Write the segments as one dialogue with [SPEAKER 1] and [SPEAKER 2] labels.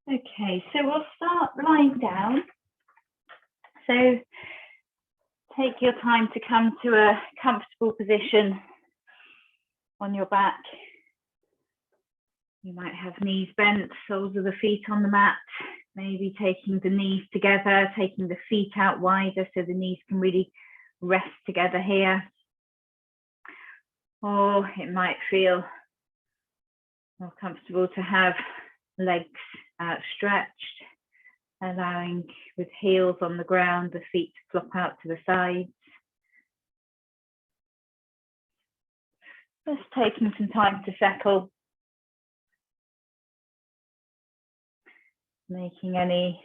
[SPEAKER 1] Okay, so we'll start lying down. So take your time to come to a comfortable position on your back. You might have knees bent, soles of the feet on the mat, maybe taking the knees together, taking the feet out wider so the knees can really rest together here. Or it might feel more comfortable to have legs outstretched, allowing with heels on the ground, the feet to flop out to the sides. Just taking some time to settle, making any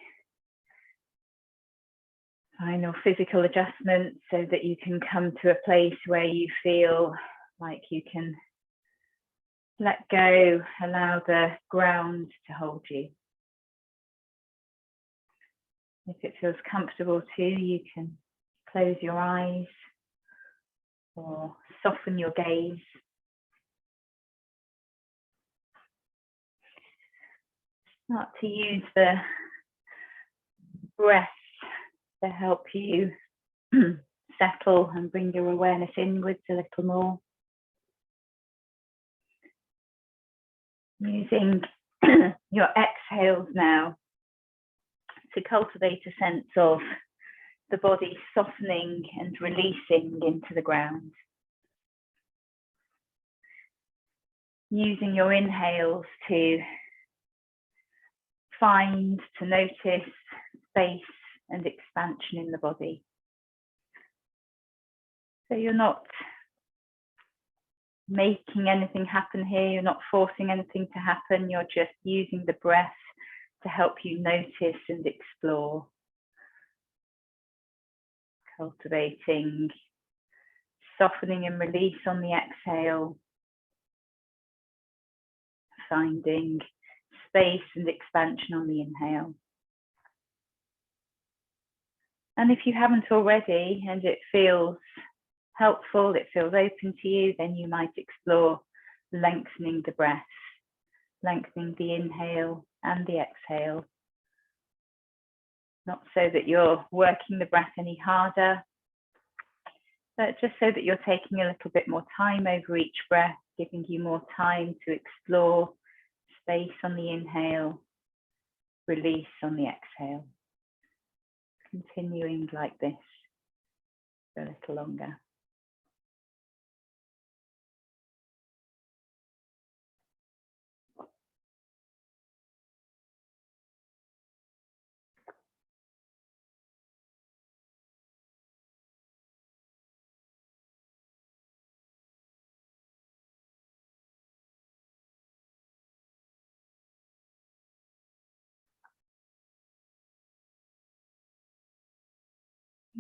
[SPEAKER 1] final physical adjustments so that you can come to a place where you feel like you can let go, allow the ground to hold you. If it feels comfortable too, you can close your eyes or soften your gaze. Start to use the breath to help you settle and bring your awareness inwards a little more. Using your exhales now to cultivate a sense of the body softening and releasing into the ground. Using your inhales to notice space and expansion in the body. So you're not making anything happen here, you're not forcing anything to happen, you're just using the breath to help you notice and explore. Cultivating softening and release on the exhale. Finding space and expansion on the inhale. And if you haven't already and it feels helpful, it feels open to you, then you might explore lengthening the breath, lengthening the inhale and the exhale. Not so that you're working the breath any harder, but just so that you're taking a little bit more time over each breath, giving you more time to explore space on the inhale, release on the exhale. Continuing like this for a little longer.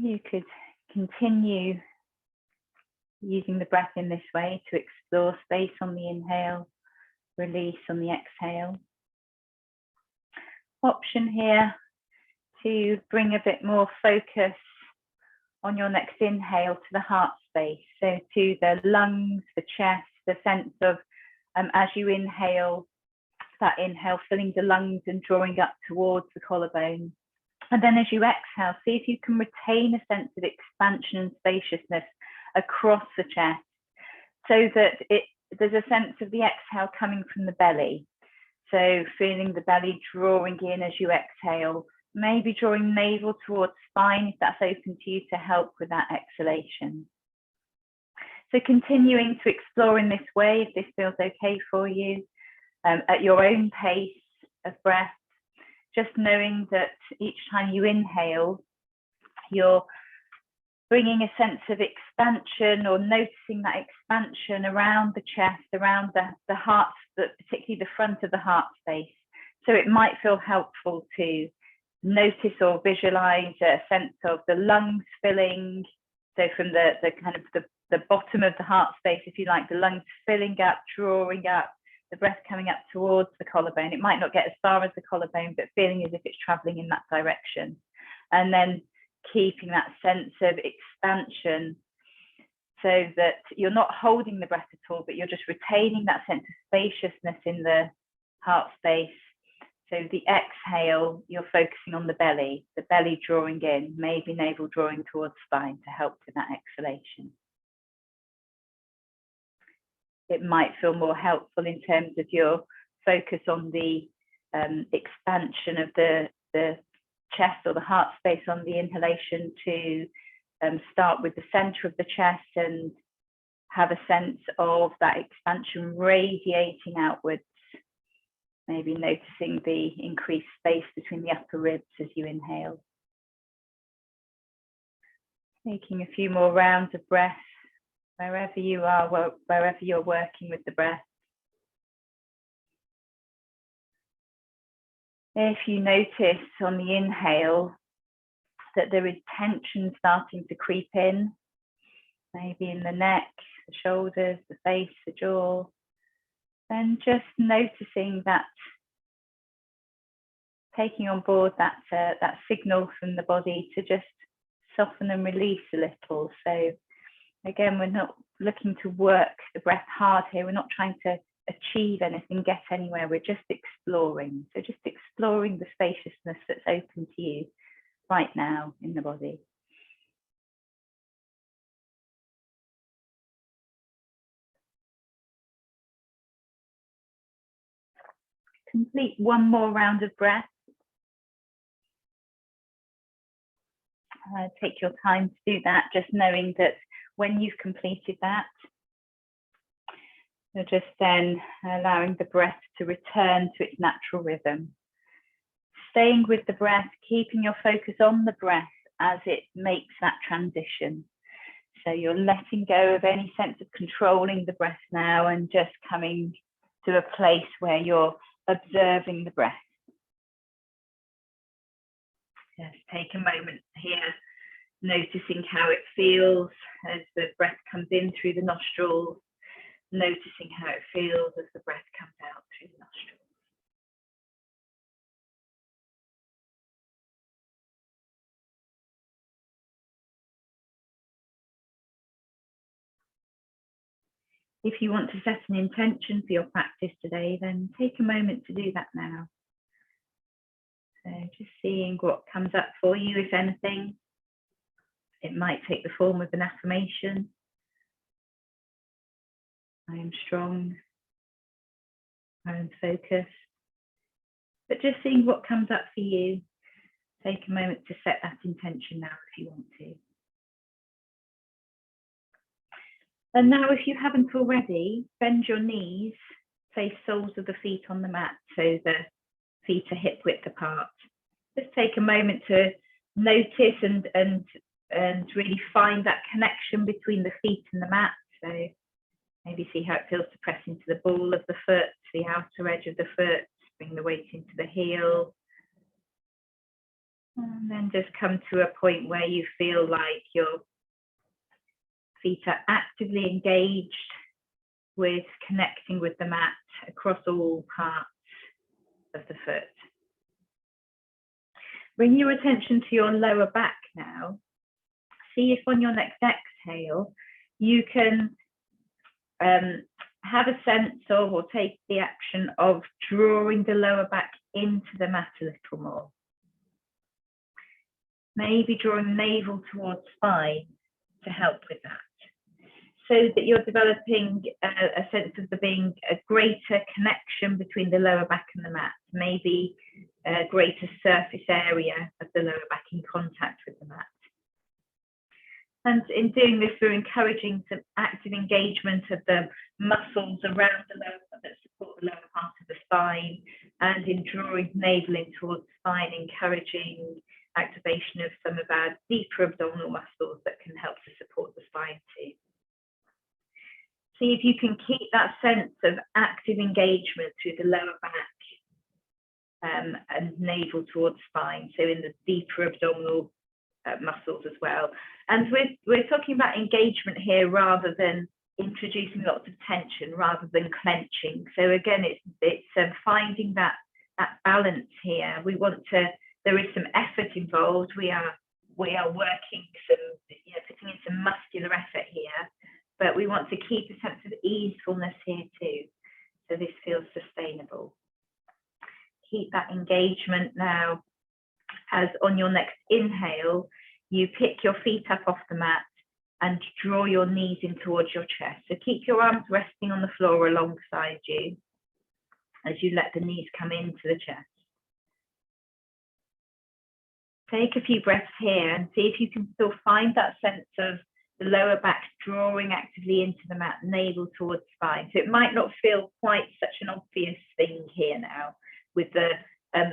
[SPEAKER 1] You could continue using the breath in this way to explore space on the inhale, release on the exhale. Option here to bring a bit more focus on your next inhale to the heart space, so to the lungs, the chest, the sense of as you inhale, that inhale filling the lungs and drawing up towards the collarbone. And then as you exhale, see if you can retain a sense of expansion and spaciousness across the chest, so that there's a sense of the exhale coming from the belly. So feeling the belly drawing in as you exhale, maybe drawing navel towards spine if that's open to you to help with that exhalation. So continuing to explore in this way, if this feels okay for you, at your own pace of breath. Just knowing that each time you inhale, you're bringing a sense of expansion or noticing that expansion around the chest, around the heart, particularly the front of the heart space. So it might feel helpful to notice or visualize a sense of the lungs filling. So from the kind of the bottom of the heart space, if you like, the lungs filling up, drawing up, the breath coming up towards the collarbone. It might not get as far as the collarbone, but feeling as if it's traveling in that direction. And then keeping that sense of expansion so that you're not holding the breath at all, but you're just retaining that sense of spaciousness in the heart space So the exhale, you're focusing on the belly drawing in, maybe navel drawing towards spine to help with that exhalation. It might feel more helpful in terms of your focus on the expansion of the chest or the heart space on the inhalation to start with the center of the chest and have a sense of that expansion radiating outwards. Maybe noticing the increased space between the upper ribs as you inhale. Taking a few more rounds of breath wherever you are, wherever you're working with the breath. If you notice on the inhale that there is tension starting to creep in, maybe in the neck, the shoulders, the face, the jaw, then just noticing that, taking on board that signal from the body to just soften and release a little. So again, we're not looking to work the breath hard here. We're not trying to achieve anything, get anywhere. We're just exploring. So just exploring the spaciousness that's open to you right now in the body. Complete one more round of breath. Take your time to do that, just knowing that when you've completed that, you're just then allowing the breath to return to its natural rhythm. Staying with the breath, keeping your focus on the breath as it makes that transition. So you're letting go of any sense of controlling the breath now and just coming to a place where you're observing the breath. Just take a moment here, noticing how it feels as the breath comes in through the nostrils, noticing how it feels as the breath comes out through the nostrils. If you want to set an intention for your practice today, then take a moment to do that now. So just seeing what comes up for you, if anything. It might take the form of an affirmation. I am strong. I am focused. But just seeing what comes up for you. Take a moment to set that intention now if you want to. And now, if you haven't already, bend your knees, place soles of the feet on the mat so the feet are hip width apart. Just take a moment to notice and really find that connection between the feet and the mat. So maybe see how it feels to press into the ball of the foot, the outer edge of the foot, bring the weight into the heel. And then just come to a point where you feel like your feet are actively engaged with connecting with the mat across all parts of the foot. Bring your attention to your lower back now. See if on your next exhale, you can have a sense of or take the action of drawing the lower back into the mat a little more. Maybe drawing navel towards spine to help with that, so that you're developing a sense of there being a greater connection between the lower back and the mat, maybe a greater surface area of the lower back in contact with the mat. And in doing this, we're encouraging some active engagement of the muscles around the lower that support the lower part of the spine, and in drawing navel in towards the spine, encouraging activation of some of our deeper abdominal muscles that can help to support the spine too. See if you can keep that sense of active engagement through the lower back and navel towards spine, so in the deeper abdominal muscles as well. And we're talking about engagement here rather than introducing lots of tension, rather than clenching. So again, it's finding that balance here. We want to. There is some effort involved. We are working putting in some muscular effort here, but we want to keep a sense of easefulness here too, so this feels sustainable. Keep keep that engagement now, as on your next inhale, you pick your feet up off the mat and draw your knees in towards your chest. So keep your arms resting on the floor alongside you as you let the knees come into the chest. Take a few breaths here and see if you can still find that sense of the lower back drawing actively into the mat, navel towards spine. So it might not feel quite such an obvious thing here now with the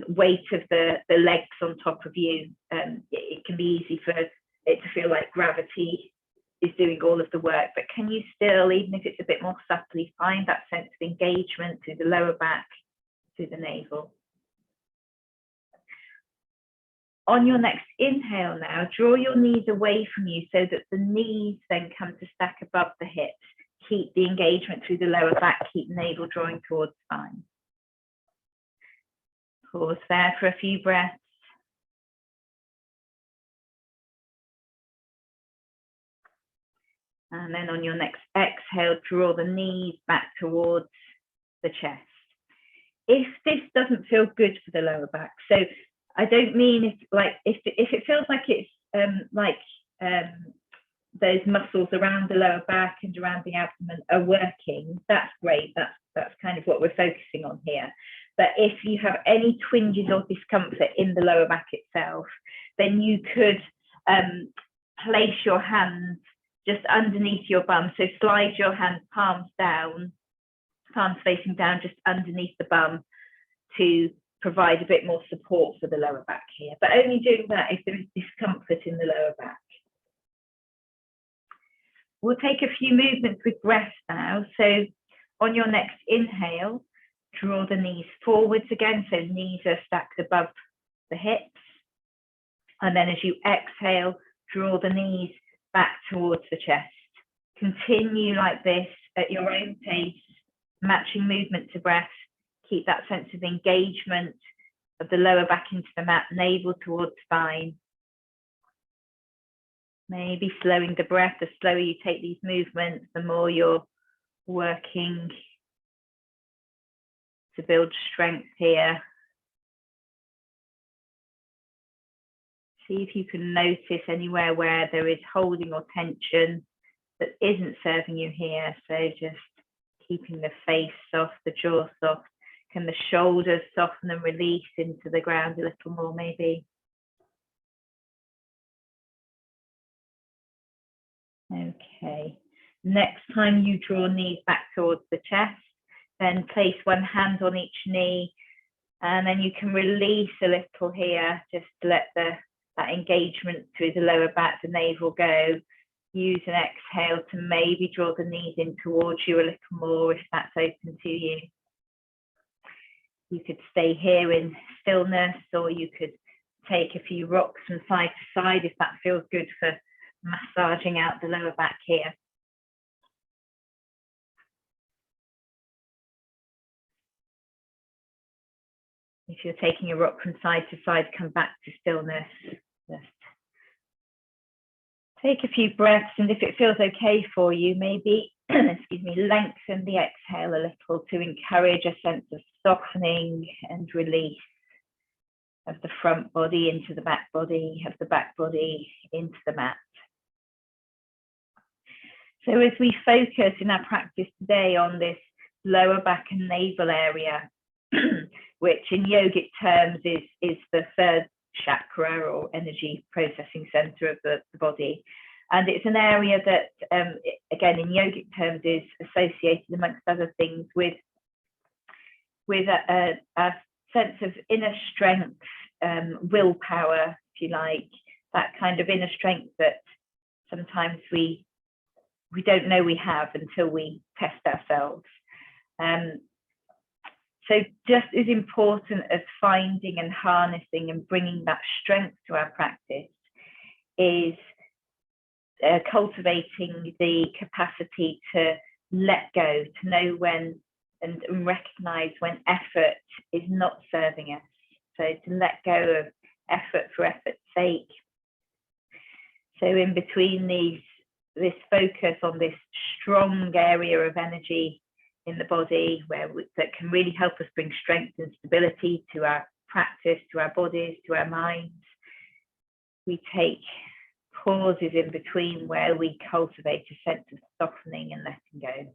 [SPEAKER 1] weight of the legs on top of you. It can be easy for it to feel like gravity is doing all of the work, but can you still, even if it's a bit more subtly, find that sense of engagement through the lower back, through the navel? On your next inhale now, draw your knees away from you so that the knees then come to stack above the hips. Keep the engagement through the lower back, keep navel drawing towards spine. Pause there for a few breaths. And then on your next exhale, draw the knees back towards the chest. If this doesn't feel good for the lower back, so I don't mean if it feels like it's those muscles around the lower back and around the abdomen are working, that's great. That's kind of what we're focusing on here. But if you have any twinges or discomfort in the lower back itself, then you could place your hands just underneath your bum. So slide your hands palms down, palms facing down, just underneath the bum to provide a bit more support for the lower back here, but only doing that if there is discomfort in the lower back. We'll take a few movements with breath now. So on your next inhale, draw the knees forwards again, so knees are stacked above the hips. And then as you exhale, draw the knees back towards the chest. Continue like this at your own pace, matching movement to breath. Keep that sense of engagement of the lower back into the mat, navel towards spine. Maybe slowing the breath. The slower you take these movements, the more you're working to build strength here. See if you can notice anywhere where there is holding or tension that isn't serving you here. So just keeping the face soft, the jaw soft. Can the shoulders soften and release into the ground a little more maybe? Okay. Next time you draw knees back towards the chest, then place one hand on each knee, and then you can release a little here, just to let that engagement through the lower back, the navel go. Use an exhale to maybe draw the knees in towards you a little more if that's open to you. You could stay here in stillness, or you could take a few rocks from side to side if that feels good for massaging out the lower back here. If you're taking a rock from side to side, come back to stillness. Just take a few breaths, and if it feels okay for you, maybe excuse me, lengthen the exhale a little to encourage a sense of softening and release of the front body into the back body, of the back body into the mat. So as we focus in our practice today on this lower back and navel area, which in yogic terms is the third chakra or energy processing center of the body. And it's an area that, again, in yogic terms is associated, amongst other things, with a sense of inner strength, willpower, if you like, that kind of inner strength that sometimes we don't know we have until we test ourselves. So just as important as finding and harnessing and bringing that strength to our practice is cultivating the capacity to let go, to know when and recognize when effort is not serving us. So to let go of effort for effort's sake. So in between this focus on this strong area of energy in the body that can really help us bring strength and stability to our practice, to our bodies, to our minds. We take pauses in between where we cultivate a sense of softening and letting go.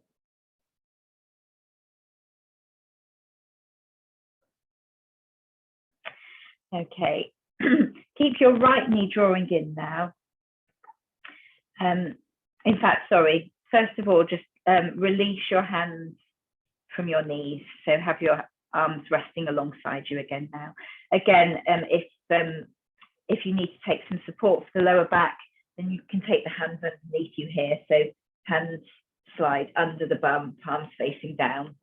[SPEAKER 1] Okay, keep your right knee drawing in now. In fact, sorry, first of all, just release your hands from your knees. So have your arms resting alongside you again now. Again, if you need to take some support for the lower back, then you can take the hands underneath you here. So hands slide under the bum, palms facing down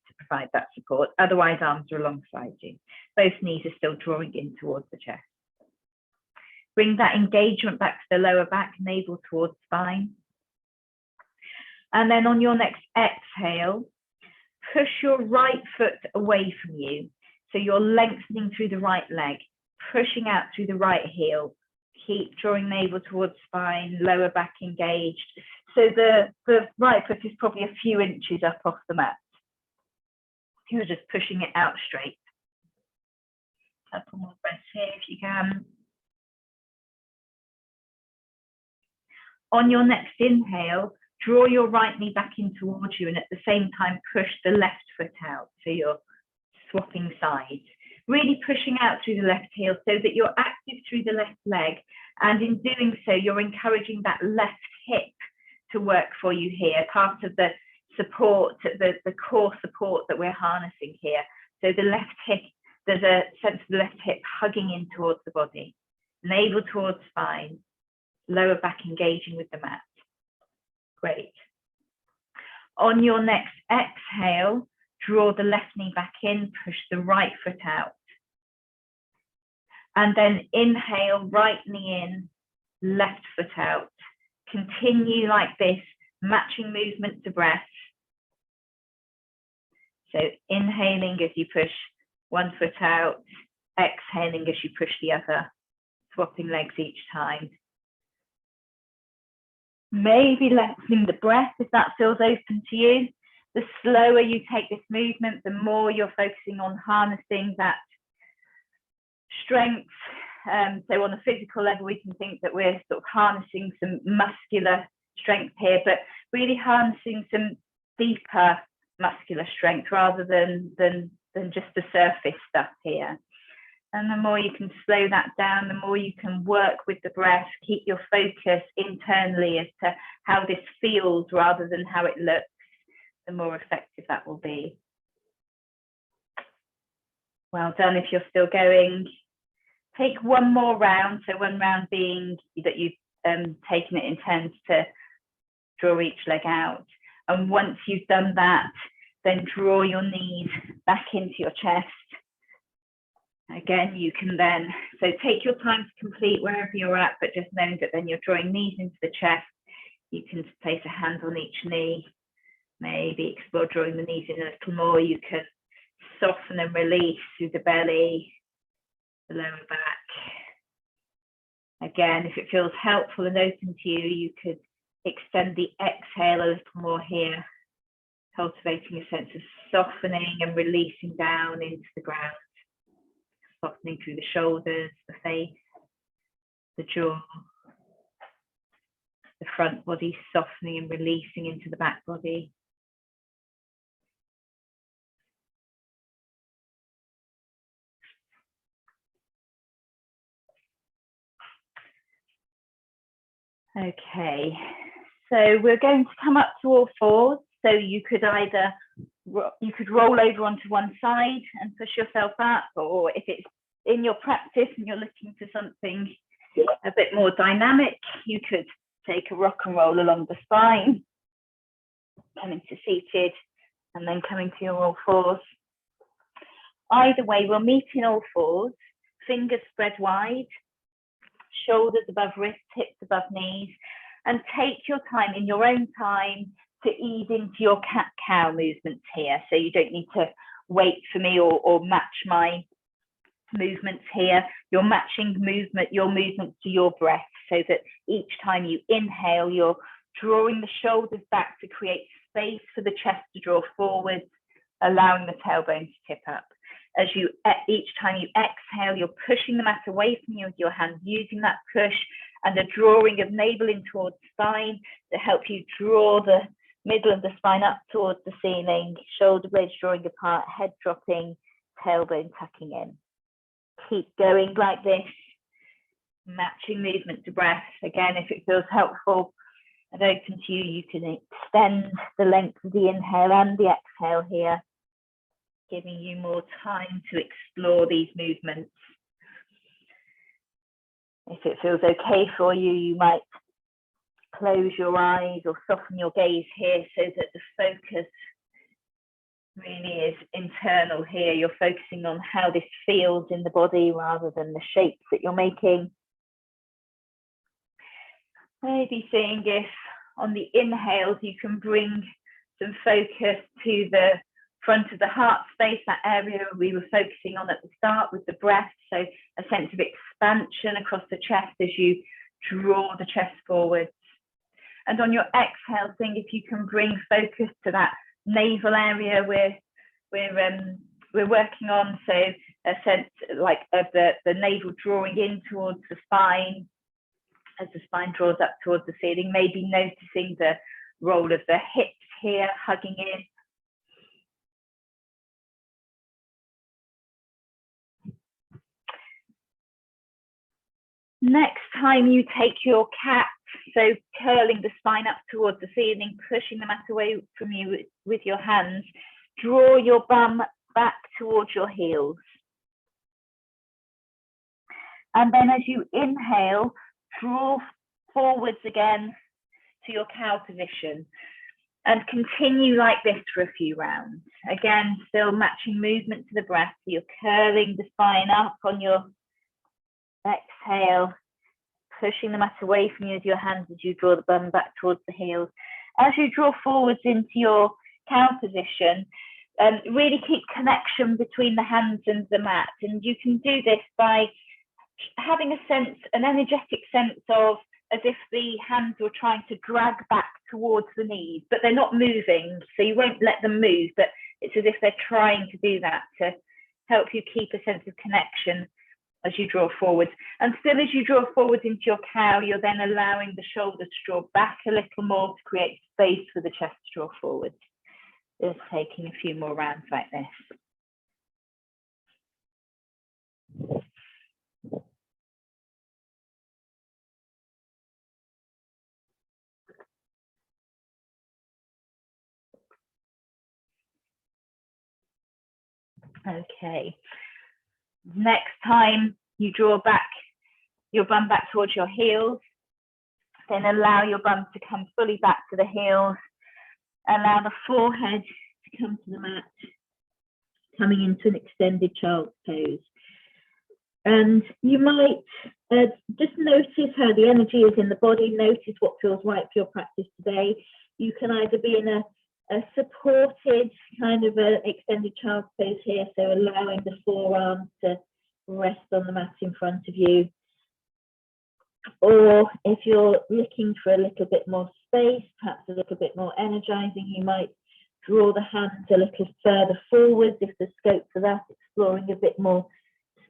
[SPEAKER 1] to provide that support. Otherwise, arms are alongside you. Both knees are still drawing in towards the chest. Bring that engagement back to the lower back, navel towards spine. And then on your next exhale, push your right foot away from you. So you're lengthening through the right leg, pushing out through the right heel. Keep drawing navel towards spine, lower back engaged. So the right foot is probably a few inches up off the mat. You're just pushing it out straight. Couple more breaths here if you can. On your next inhale, draw your right knee back in towards you and at the same time push the left foot out. So you're swapping sides, really pushing out through the left heel so that you're active through the left leg. And in doing so, you're encouraging that left hip to work for you here, part of the support, the core support that we're harnessing here. So the left hip, there's a sense of the left hip hugging in towards the body, navel towards spine, lower back engaging with the mat. Great. On your next exhale, draw the left knee back in, push the right foot out. And then inhale, right knee in, left foot out. Continue like this, matching movement to breath. So inhaling as you push one foot out, exhaling as you push the other, swapping legs each time. Maybe lengthening the breath if that feels open to you. The slower you take this movement, the more you're focusing on harnessing that strength. So on a physical level, we can think that we're sort of harnessing some muscular strength here, but really harnessing some deeper muscular strength rather than just the surface stuff here. And the more you can slow that down, the more you can work with the breath, keep your focus internally as to how this feels rather than how it looks, the more effective that will be. Well done. If you're still going, take one more round. So one round being that you've taken it in turns to draw each leg out. And once you've done that, then draw your knees back into your chest. Again, you can then, so take your time to complete wherever you're at, but just knowing that then you're drawing knees into the chest. You can place a hand on each knee, maybe explore drawing the knees in a little more. You can soften and release through the belly, the lower back. Again, if it feels helpful and open to you, you could extend the exhale a little more here, cultivating a sense of softening and releasing down into the ground. Softening through the shoulders, the face, the jaw, the front body softening and releasing into the back body. Okay, so we're going to come up to all fours. So you could either roll over onto one side and push yourself up, or if it's in your practice and you're looking for something a bit more dynamic, you could take a rock and roll along the spine, coming to seated and then coming to your all fours. Either way, we'll meet in all fours, fingers spread wide, shoulders above wrists, hips above knees, and take your time in your own time to ease into your cat-cow movements here. So you don't need to wait for me or match my movements here. You're matching your movements to your breath, so that each time you inhale, you're drawing the shoulders back to create space for the chest to draw forwards, allowing the tailbone to tip up. As you, each time you exhale, you're pushing the mat away from you with your hands, using that push and a drawing of navel in towards spine to help you draw the middle of the spine up towards the ceiling, shoulder blades drawing apart, head dropping, tailbone tucking in. Keep going like this, matching movement to breath. Again, if it feels helpful and open to you, you can extend the length of the inhale and the exhale here, giving you more time to explore these movements. If it feels okay for you, you might close your eyes or soften your gaze here so that the focus really is internal here. You're focusing on how this feels in the body rather than the shapes that you're making. Maybe seeing if on the inhales you can bring some focus to the front of the heart space, that area we were focusing on at the start with the breath. So a sense of expansion across the chest as you draw the chest forwards. And on your exhale, seeing if you can bring focus to that navel area we're working on. So a sense like of the navel drawing in towards the spine as the spine draws up towards the ceiling, maybe noticing the roll of the hips here, hugging in. Next time you take your cat, so curling the spine up towards the ceiling, pushing the mat away from you with your hands, draw your bum back towards your heels. And then as you inhale, draw forwards again to your cow position and continue like this for a few rounds. Again, still matching movement to the breath. So you're curling the spine up on your exhale, pushing the mat away from you with your hands as you draw the bum back towards the heels. As you draw forwards into your cow position, really keep connection between the hands and the mat. And you can do this by having a sense, an energetic sense of as if the hands were trying to drag back towards the knees, but they're not moving. So you won't let them move, but it's as if they're trying to do that to help you keep a sense of connection as you draw forwards. And still as you draw forwards into your cow, you're then allowing the shoulders to draw back a little more to create space for the chest to draw forwards. Just taking a few more rounds like this. Okay. Next time you draw back your bum back towards your heels, then allow your bum to come fully back to the heels. Allow the forehead to come to the mat, coming into an extended child's pose. And you might just notice how the energy is in the body, notice what feels right for your practice today. You can either be in a supported kind of an extended child's pose here, so allowing the forearms to rest on the mat in front of you. Or if you're looking for a little bit more space, perhaps a little bit more energizing, you might draw the hands a little further forwards if there's scope for that, exploring a bit more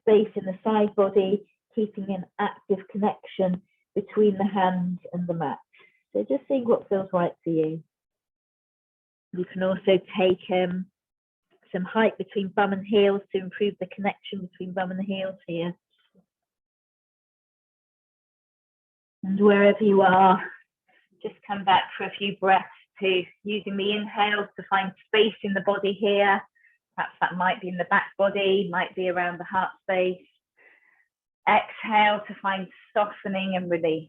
[SPEAKER 1] space in the side body, keeping an active connection between the hands and the mat. So just seeing what feels right for you. You can also take some height between bum and heels to improve the connection between bum and the heels here. And wherever you are, just come back for a few breaths to using the inhales to find space in the body here. Perhaps that might be in the back body, might be around the heart space. Exhale to find softening and release.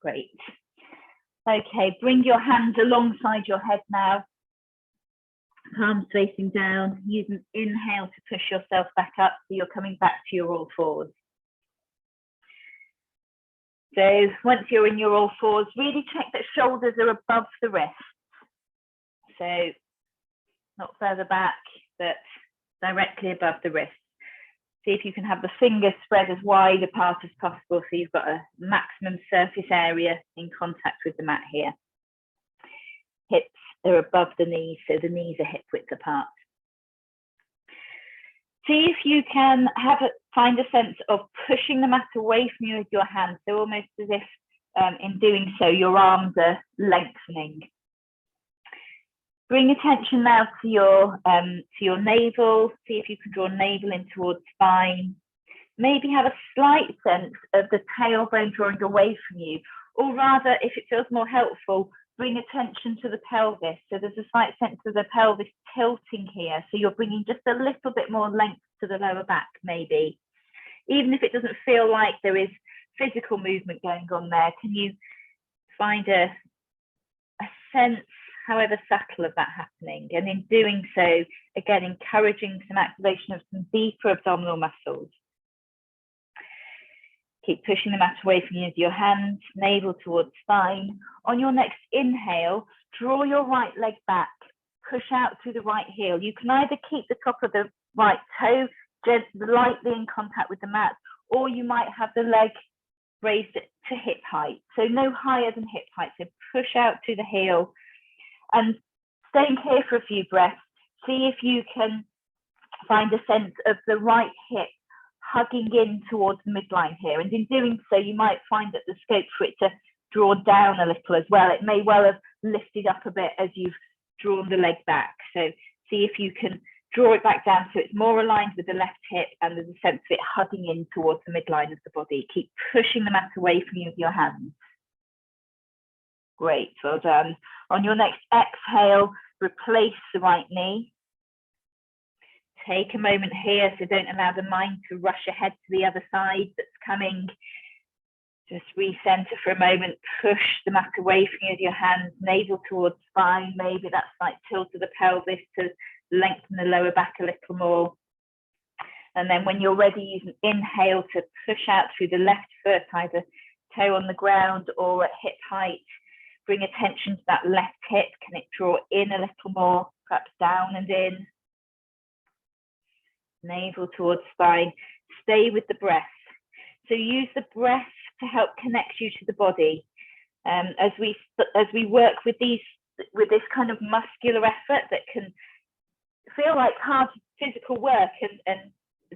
[SPEAKER 1] Great. Okay, bring your hands alongside your head now. Palms facing down. Use an inhale to push yourself back up so you're coming back to your all fours. So once you're in your all fours, really check that shoulders are above the wrists. So not further back, but directly above the wrists. See if you can have the fingers spread as wide apart as possible, so you've got a maximum surface area in contact with the mat here. Hips are above the knees, so the knees are hip width apart. See if you can find a sense of pushing the mat away from you with your hands, so almost as if in doing so your arms are lengthening. Bring attention now to your navel. See if you can draw navel in towards spine. Maybe have a slight sense of the tailbone drawing away from you, or rather, if it feels more helpful, bring attention to the pelvis. So there's a slight sense of the pelvis tilting here. So you're bringing just a little bit more length to the lower back, maybe. Even if it doesn't feel like there is physical movement going on there, can you find a sense, however subtle, of that happening? And in doing so, again, encouraging some activation of some deeper abdominal muscles. Keep pushing the mat away from you with your hands, navel towards spine. On your next inhale, draw your right leg back, push out through the right heel. You can either keep the top of the right toe lightly in contact with the mat, or you might have the leg raised to hip height. So no higher than hip height. So push out through the heel and staying here for a few breaths. See if you can find a sense of the right hip hugging in towards the midline here. And in doing so, you might find that the scope for it to draw down a little as well. It may well have lifted up a bit as you've drawn the leg back. So see if you can draw it back down so it's more aligned with the left hip and there's a sense of it hugging in towards the midline of the body. Keep pushing the mat away from you with your hands. Great, well done. On your next exhale, replace the right knee. Take a moment here, so don't allow the mind to rush ahead to the other side that's coming. Just recenter for a moment, push the mat away from you with your hands, navel towards spine, maybe that slight tilt of the pelvis to lengthen the lower back a little more. And then when you're ready, use an inhale to push out through the left foot, either toe on the ground or at hip height. Bring attention to that left hip. Can it draw in a little more, perhaps down and in? Navel towards spine. Stay with the breath. So use the breath to help connect you to the body. As we work with this kind of muscular effort that can feel like hard physical work, and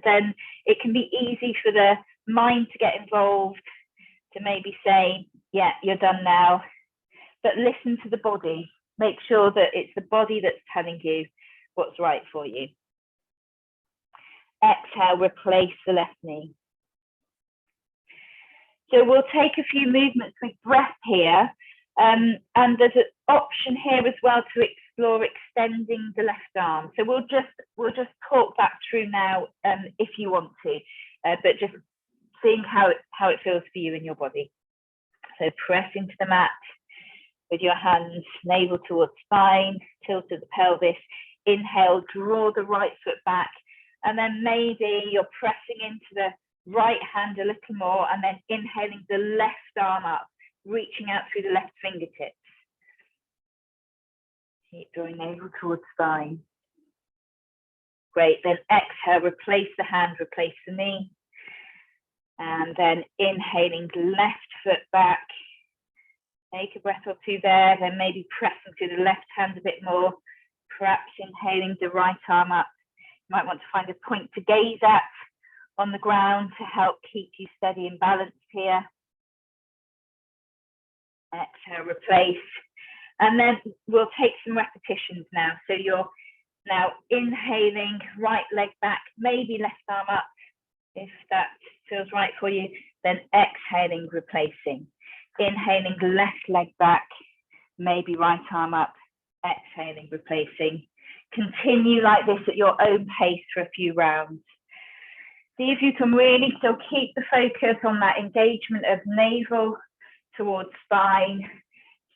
[SPEAKER 1] then it can be easy for the mind to get involved, to maybe say, yeah, you're done now. But listen to the body. Make sure that it's the body that's telling you what's right for you. Exhale, replace the left knee. So we'll take a few movements with breath here. And there's an option here as well to explore extending the left arm. So we'll just talk that through now if you want to, but just seeing how it feels for you in your body. So press into the mat with your hands, navel towards spine, tilt of the pelvis. Inhale, draw the right foot back, and then maybe you're pressing into the right hand a little more, and then inhaling the left arm up, reaching out through the left fingertips. Keep drawing navel towards spine. Great, then exhale, replace the hand, replace the knee. And then inhaling left foot back. Take a breath or two there, then maybe pressing through the left hand a bit more, perhaps inhaling the right arm up. You might want to find a point to gaze at on the ground to help keep you steady and balanced here. Exhale, replace. And then we'll take some repetitions now. So you're now inhaling, right leg back, maybe left arm up, if that feels right for you. Then exhaling, replacing. Inhaling, left leg back, maybe right arm up, exhaling, replacing. Continue like this at your own pace for a few rounds. See if you can really still keep the focus on that engagement of navel towards spine,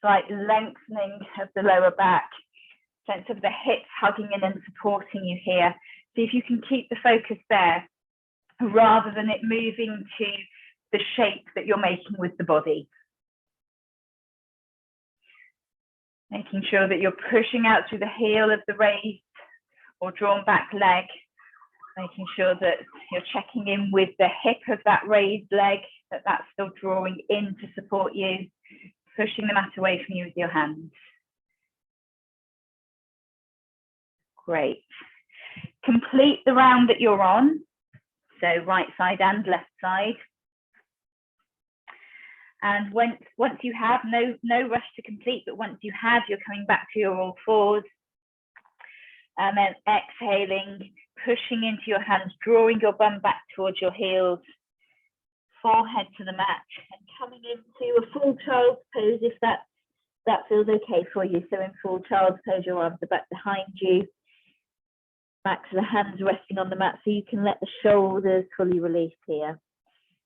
[SPEAKER 1] slight lengthening of the lower back, sense of the hips hugging in and supporting you here. See if you can keep the focus there rather than it moving to the shape that you're making with the body. Making sure that you're pushing out through the heel of the raised or drawn back leg. Making sure that you're checking in with the hip of that raised leg, that that's still drawing in to support you, pushing the mat away from you with your hands. Great. Complete the round that you're on, so right side and left side. And once you have, no rush to complete, but once you have, you're coming back to your all fours. And then exhaling, pushing into your hands, drawing your bum back towards your heels, forehead to the mat, and coming into a full child's pose if that feels okay for you. So in full child's pose, your arms are back behind you, back to the hands resting on the mat, so you can let the shoulders fully release here.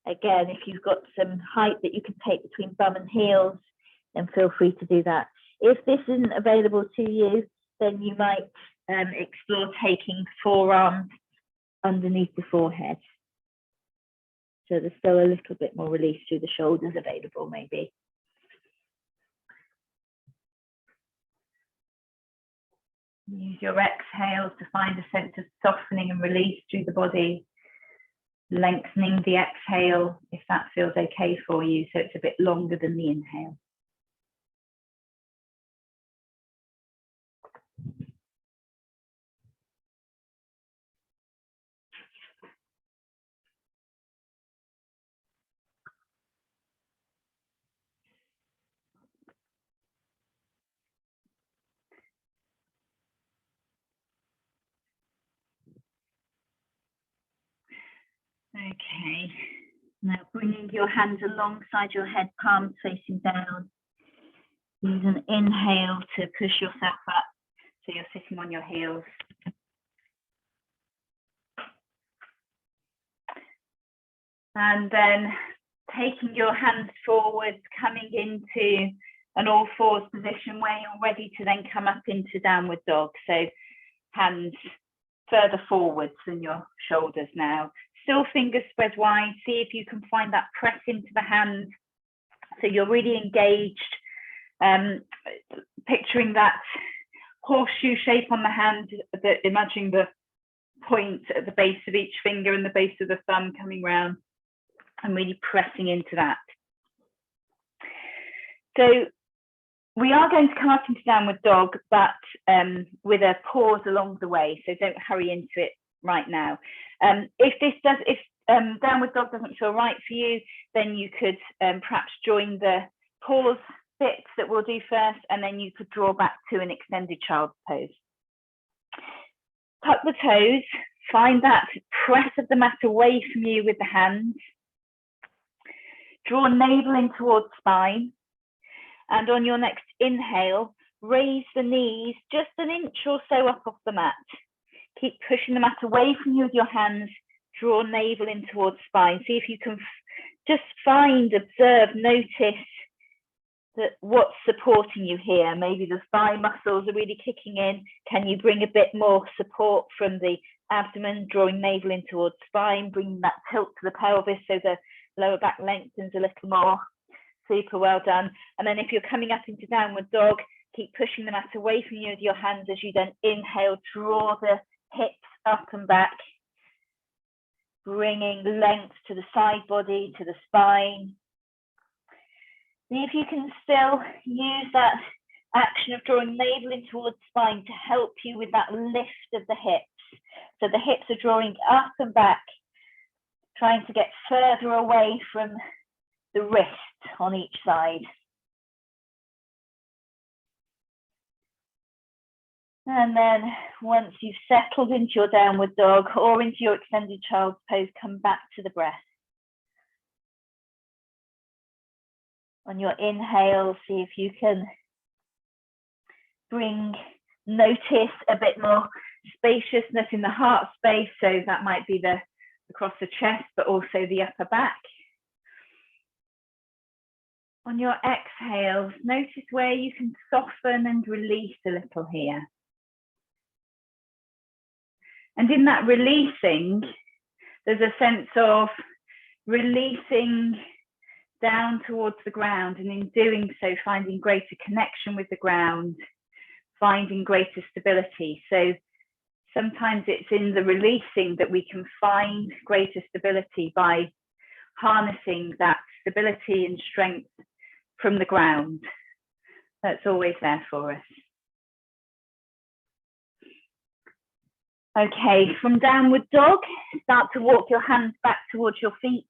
[SPEAKER 1] Again, if you've got some height that you can take between bum and heels, then feel free to do that. If this isn't available to you, then you might explore taking forearms underneath the forehead. So there's still a little bit more release through the shoulders available, maybe. Use your exhales to find a sense of softening and release through the body. Lengthening the exhale if that feels okay for you, so it's a bit longer than the inhale. Okay, now bringing your hands alongside your head, palms facing down. Use an inhale to push yourself up so you're sitting on your heels. And then taking your hands forward, coming into an all fours position where you're ready to then come up into downward dog. So hands further forwards than your shoulders now. Still fingers spread wide. See if you can find that press into the hand so you're really engaged. Picturing that horseshoe shape on the hand, imagining the point at the base of each finger and the base of the thumb coming round and really pressing into that. So we are going to come up into downward dog, but with a pause along the way, so don't hurry into it right now. If downward dog doesn't feel right for you, then you could perhaps join the pause bits that we'll do first, and then you could draw back to an extended child's pose. Tuck the toes, find that press of the mat away from you with the hands. Draw navel in towards spine, and on your next inhale, raise the knees just an inch or so up off the mat. Keep pushing the mat away from you with your hands. Draw navel in towards spine. See if you can just observe, notice that what's supporting you here. Maybe the thigh muscles are really kicking in. Can you bring a bit more support from the abdomen, drawing navel in towards spine, bringing that tilt to the pelvis so the lower back lengthens a little more. Super, well done. And then if you're coming up into downward dog, keep pushing the mat away from you with your hands as you then inhale, draw the hips up and back, bringing length to the side body, to the spine. See if you can still use that action of drawing navel in towards spine to help you with that lift of the hips. So the hips are drawing up and back, trying to get further away from the wrist on each side. And then once you've settled into your downward dog or into your extended child's pose, come back to the breath. On your inhale, see if you can notice a bit more spaciousness in the heart space. So that might be across the chest, but also the upper back. On your exhales, notice where you can soften and release a little here. And in that releasing, there's a sense of releasing down towards the ground, and in doing so, finding greater connection with the ground, finding greater stability. So Sometimes it's in the releasing that we can find greater stability by harnessing that stability and strength from the ground. That's always there for us. Okay, from downward dog, start to walk your hands back towards your feet.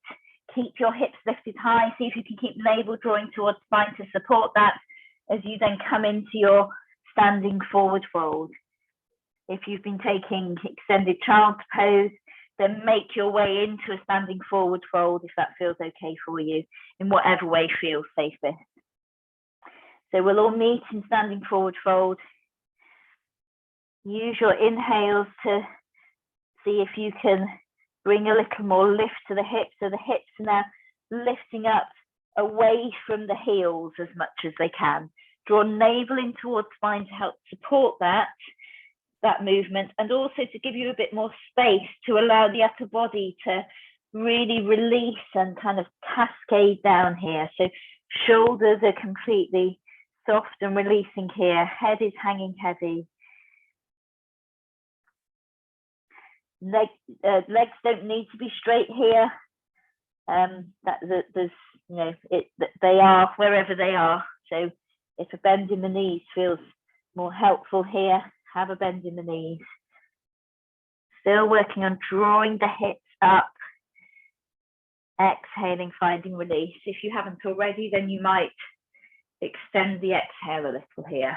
[SPEAKER 1] Keep your hips lifted high. See if you can keep navel drawing towards spine to support that as you then come into your standing forward fold. If you've been taking extended child's pose, then make your way into a standing forward fold if that feels okay for you, in whatever way feels safest. So we'll all meet in standing forward fold. Use your inhales to see if you can bring a little more lift to the hips. So the hips are now lifting up away from the heels as much as they can. Draw navel in towards spine to help support that movement, and also to give you a bit more space to allow the upper body to really release and kind of cascade down here. So shoulders are completely soft and releasing here. Head is hanging heavy. Legs don't need to be straight here. There's, you know, they are wherever they are. So if a bend in the knees feels more helpful here, have a bend in the knees. Still working on drawing the hips up. Exhaling, finding release. If you haven't already, then you might extend the exhale a little here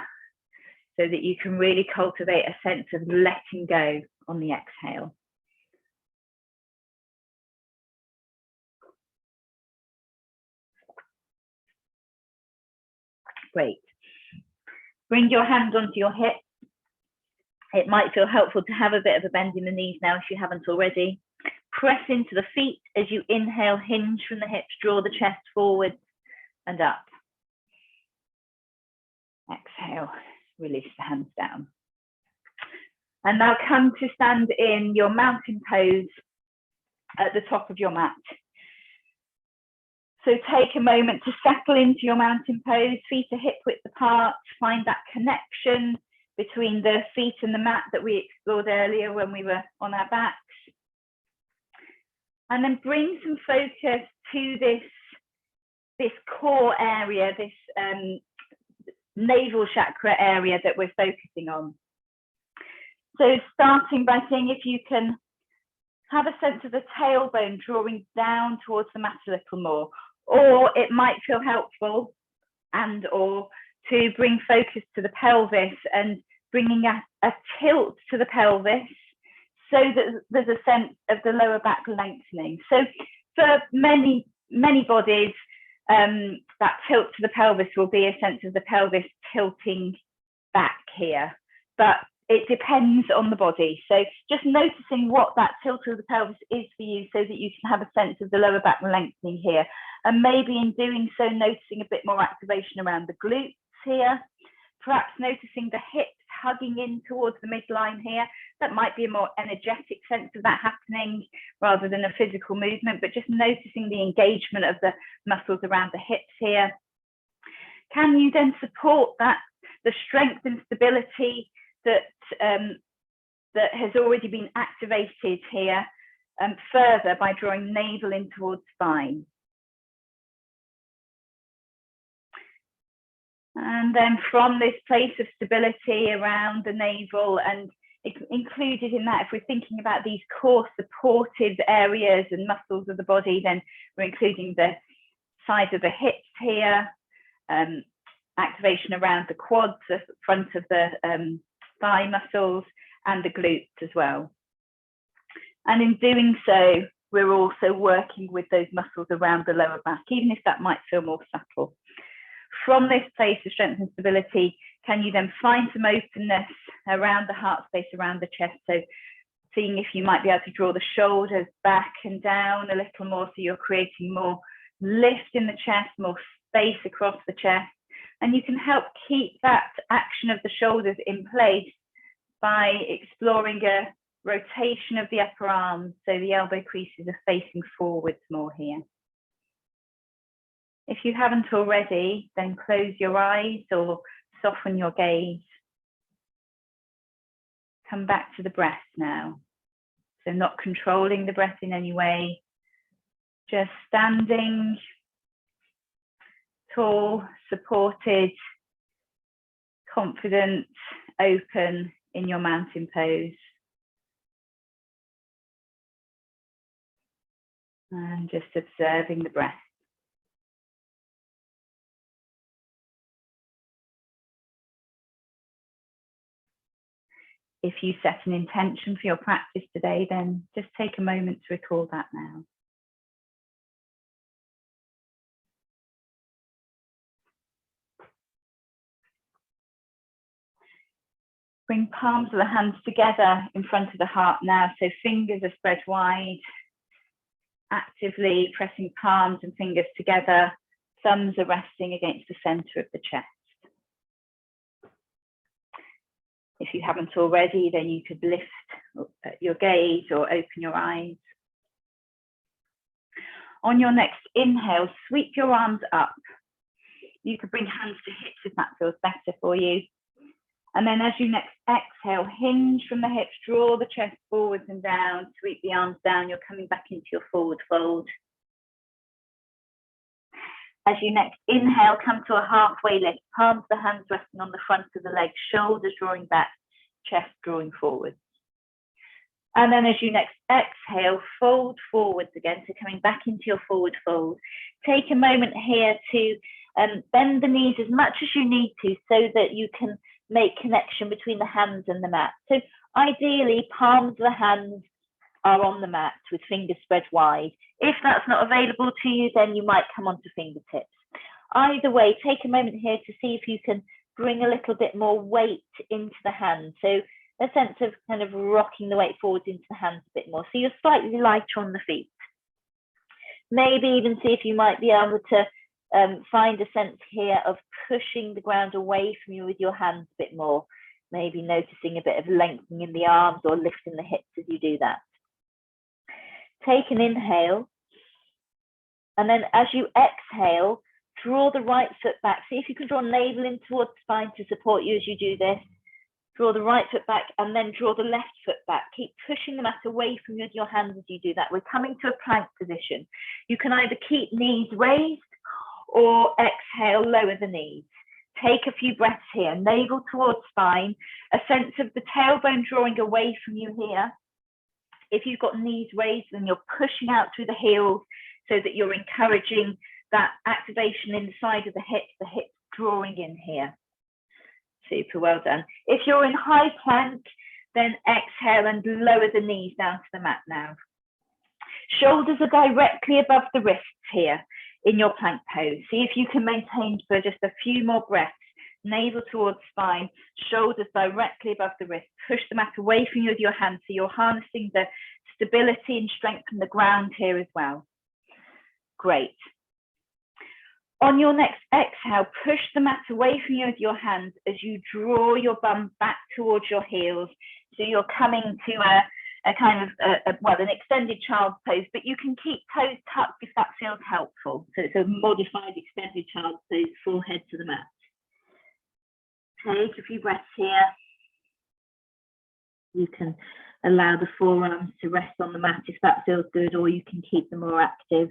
[SPEAKER 1] so that you can really cultivate a sense of letting go on the exhale. Great. Bring your hands onto your hips. It might feel helpful to have a bit of a bend in the knees now if you haven't already. Press into the feet as you inhale, hinge from the hips, draw the chest forward and up. Exhale, release the hands down. And now come to stand in your mountain pose at the top of your mat. So take a moment to settle into your mountain pose, feet are hip width apart, find that connection between the feet and the mat that we explored earlier when we were on our backs. And then bring some focus to this core area, this navel chakra area that we're focusing on. So starting by seeing if you can have a sense of the tailbone drawing down towards the mat a little more, or it might feel helpful or to bring focus to the pelvis and bringing a tilt to the pelvis so that there's a sense of the lower back lengthening. So for many bodies, that tilt to the pelvis will be a sense of the pelvis tilting back here, but it depends on the body. So just noticing what that tilt of the pelvis is for you so that you can have a sense of the lower back lengthening here. And maybe in doing so, noticing a bit more activation around the glutes here, perhaps noticing the hips hugging in towards the midline here. That might be a more energetic sense of that happening rather than a physical movement, but just noticing the engagement of the muscles around the hips here. Can you then support that, the strength and stability that has already been activated here further by drawing navel in towards spine? And then from this place of stability around the navel, and included in that, if we're thinking about these core supportive areas and muscles of the body, then we're including the sides of the hips here, activation around the quads, the front of the thigh muscles, and the glutes as well. And in doing so, we're also working with those muscles around the lower back, even if that might feel more subtle. From this place of strength and stability, can you then find some openness around the heart space, around the chest? So seeing if you might be able to draw the shoulders back and down a little more, so you're creating more lift in the chest, more space across the chest. And you can help keep that action of the shoulders in place by exploring a rotation of the upper arms, so the elbow creases are facing forwards more here. If you haven't already, then close your eyes or soften your gaze. come back to the breath now. So not controlling the breath in any way, just standing tall, supported, confident, open in your mountain pose. And just observing the breath. If you set an intention for your practice today, then just take a moment to recall that now. Bring palms of the hands together in front of the heart now, so fingers are spread wide, actively pressing palms and fingers together, thumbs are resting against the center of the chest. If you haven't already, then you could lift your gaze or open your eyes. On your next inhale, sweep your arms up. You could bring hands to hips if that feels better for you. And then as you next exhale, hinge from the hips, draw the chest forwards and down, sweep the arms down. You're coming back into your forward fold. As you next inhale, come to a halfway lift, palms of the hands resting on the front of the legs, shoulders drawing back, chest drawing forwards. And then as you next exhale, fold forwards again, so coming back into your forward fold. Take a moment here to bend the knees as much as you need to so that you can make connection between the hands and the mat. So ideally, palms of the hands are on the mat with fingers spread wide. If that's not available to you, then you might come onto fingertips. Either way, take a moment here to see if you can bring a little bit more weight into the hands. So a sense of kind of rocking the weight forwards into the hands a bit more. So you're slightly lighter on the feet. Maybe even see if you might be able to find a sense here of pushing the ground away from you with your hands a bit more. Maybe noticing a bit of lengthening in the arms or lifting the hips as you do that. Take an inhale, and then as you exhale, draw the right foot back. See if you can draw navel in towards the spine to support you as you do this. Draw the right foot back and then draw the left foot back. Keep pushing the mat away from you with your hands as you do that. We're coming to a plank position. You can either keep knees raised or exhale, lower the knees. Take a few breaths here, navel towards spine, a sense of the tailbone drawing away from you here. If you've got knees raised, then you're pushing out through the heels so that you're encouraging that activation in the side of the hips drawing in here. Super, well done. If you're in high plank, then exhale and lower the knees down to the mat now. Shoulders are directly above the wrists here in your plank pose. See if you can maintain for just a few more breaths. Navel towards spine, shoulders directly above the wrist. Push the mat away from you with your hands so you're harnessing the stability and strength from the ground here as well. Great. On your next exhale, push the mat away from you with your hands as you draw your bum back towards your heels. So you're coming to a kind of, an extended child's pose, but you can keep toes tucked if that feels helpful. So it's a modified extended child's pose, full head to the mat. Take a few breaths here. You can allow the forearms to rest on the mat if that feels good, or you can keep them more active.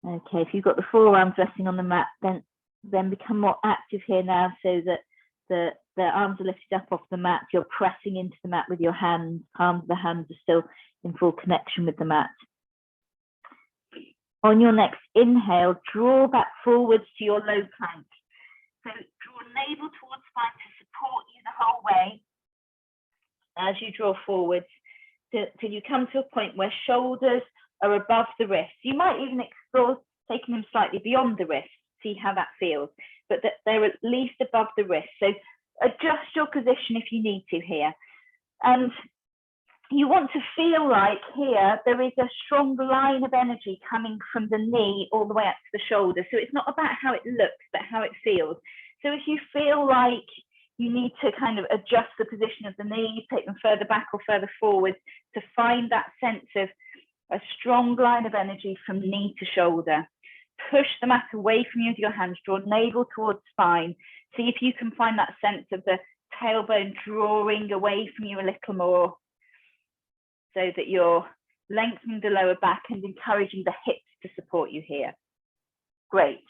[SPEAKER 1] Okay, if you've got the forearms resting on the mat, then become more active here now so that the arms are lifted up off the mat. You're pressing into the mat with your hands. Palms of the hands are still in full connection with the mat. On your next inhale, draw back forwards to your low plank. So draw navel towards spine to support you the whole way as you draw forwards till you come to a point where shoulders are above the wrists. You might even explore taking them slightly beyond the wrists, see how that feels, but that they're at least above the wrist. So adjust your position if you need to here. And you want to feel like here there is a strong line of energy coming from the knee all the way up to the shoulder. So it's not about how it looks, but how it feels. So if you feel like you need to kind of adjust the position of the knees, take them further back or further forward to find that sense of a strong line of energy from knee to shoulder. push the mat away from you with your hands, draw navel towards spine. See if you can find that sense of the tailbone drawing away from you a little more, so that you're lengthening the lower back and encouraging the hips to support you here. Great.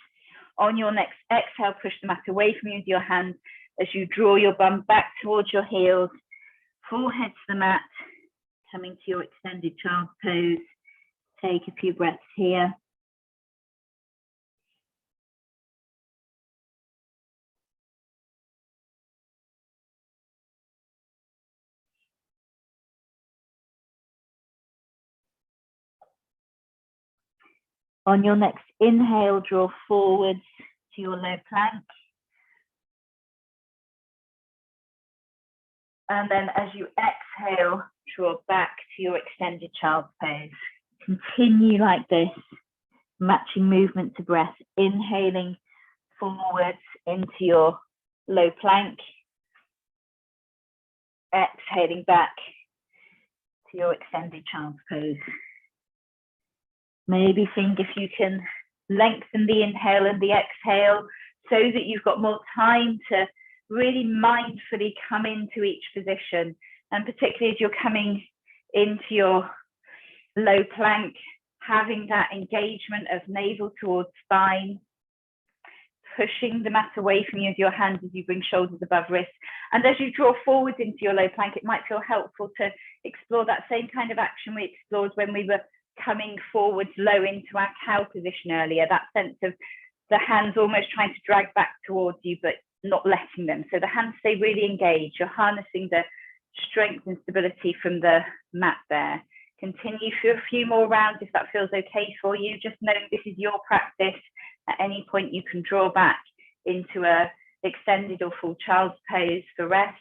[SPEAKER 1] On your next exhale, push the mat away from you with your hands as you draw your bum back towards your heels, forehead to the mat, coming to your extended child's pose. Take a few breaths here. On your next inhale, draw forwards to your low plank. And then as you exhale, draw back to your extended child's pose. Continue like this, matching movement to breath, inhaling forwards into your low plank, exhaling back to your extended child's pose. Maybe think if you can lengthen the inhale and the exhale so that you've got more time to really mindfully come into each position, and particularly as you're coming into your low plank, having that engagement of navel towards spine, pushing the mat away from you with your hands as you bring shoulders above wrists. And as you draw forwards into your low plank, it might feel helpful to explore that same kind of action we explored when we were coming forwards low into our cow position earlier, that sense of the hands almost trying to drag back towards you, but not letting them. So the hands stay really engaged. You're harnessing the strength and stability from the mat there. Continue for a few more rounds if that feels okay for you. Just know this is your practice. At any point you can draw back into a extended or full child's pose for rest.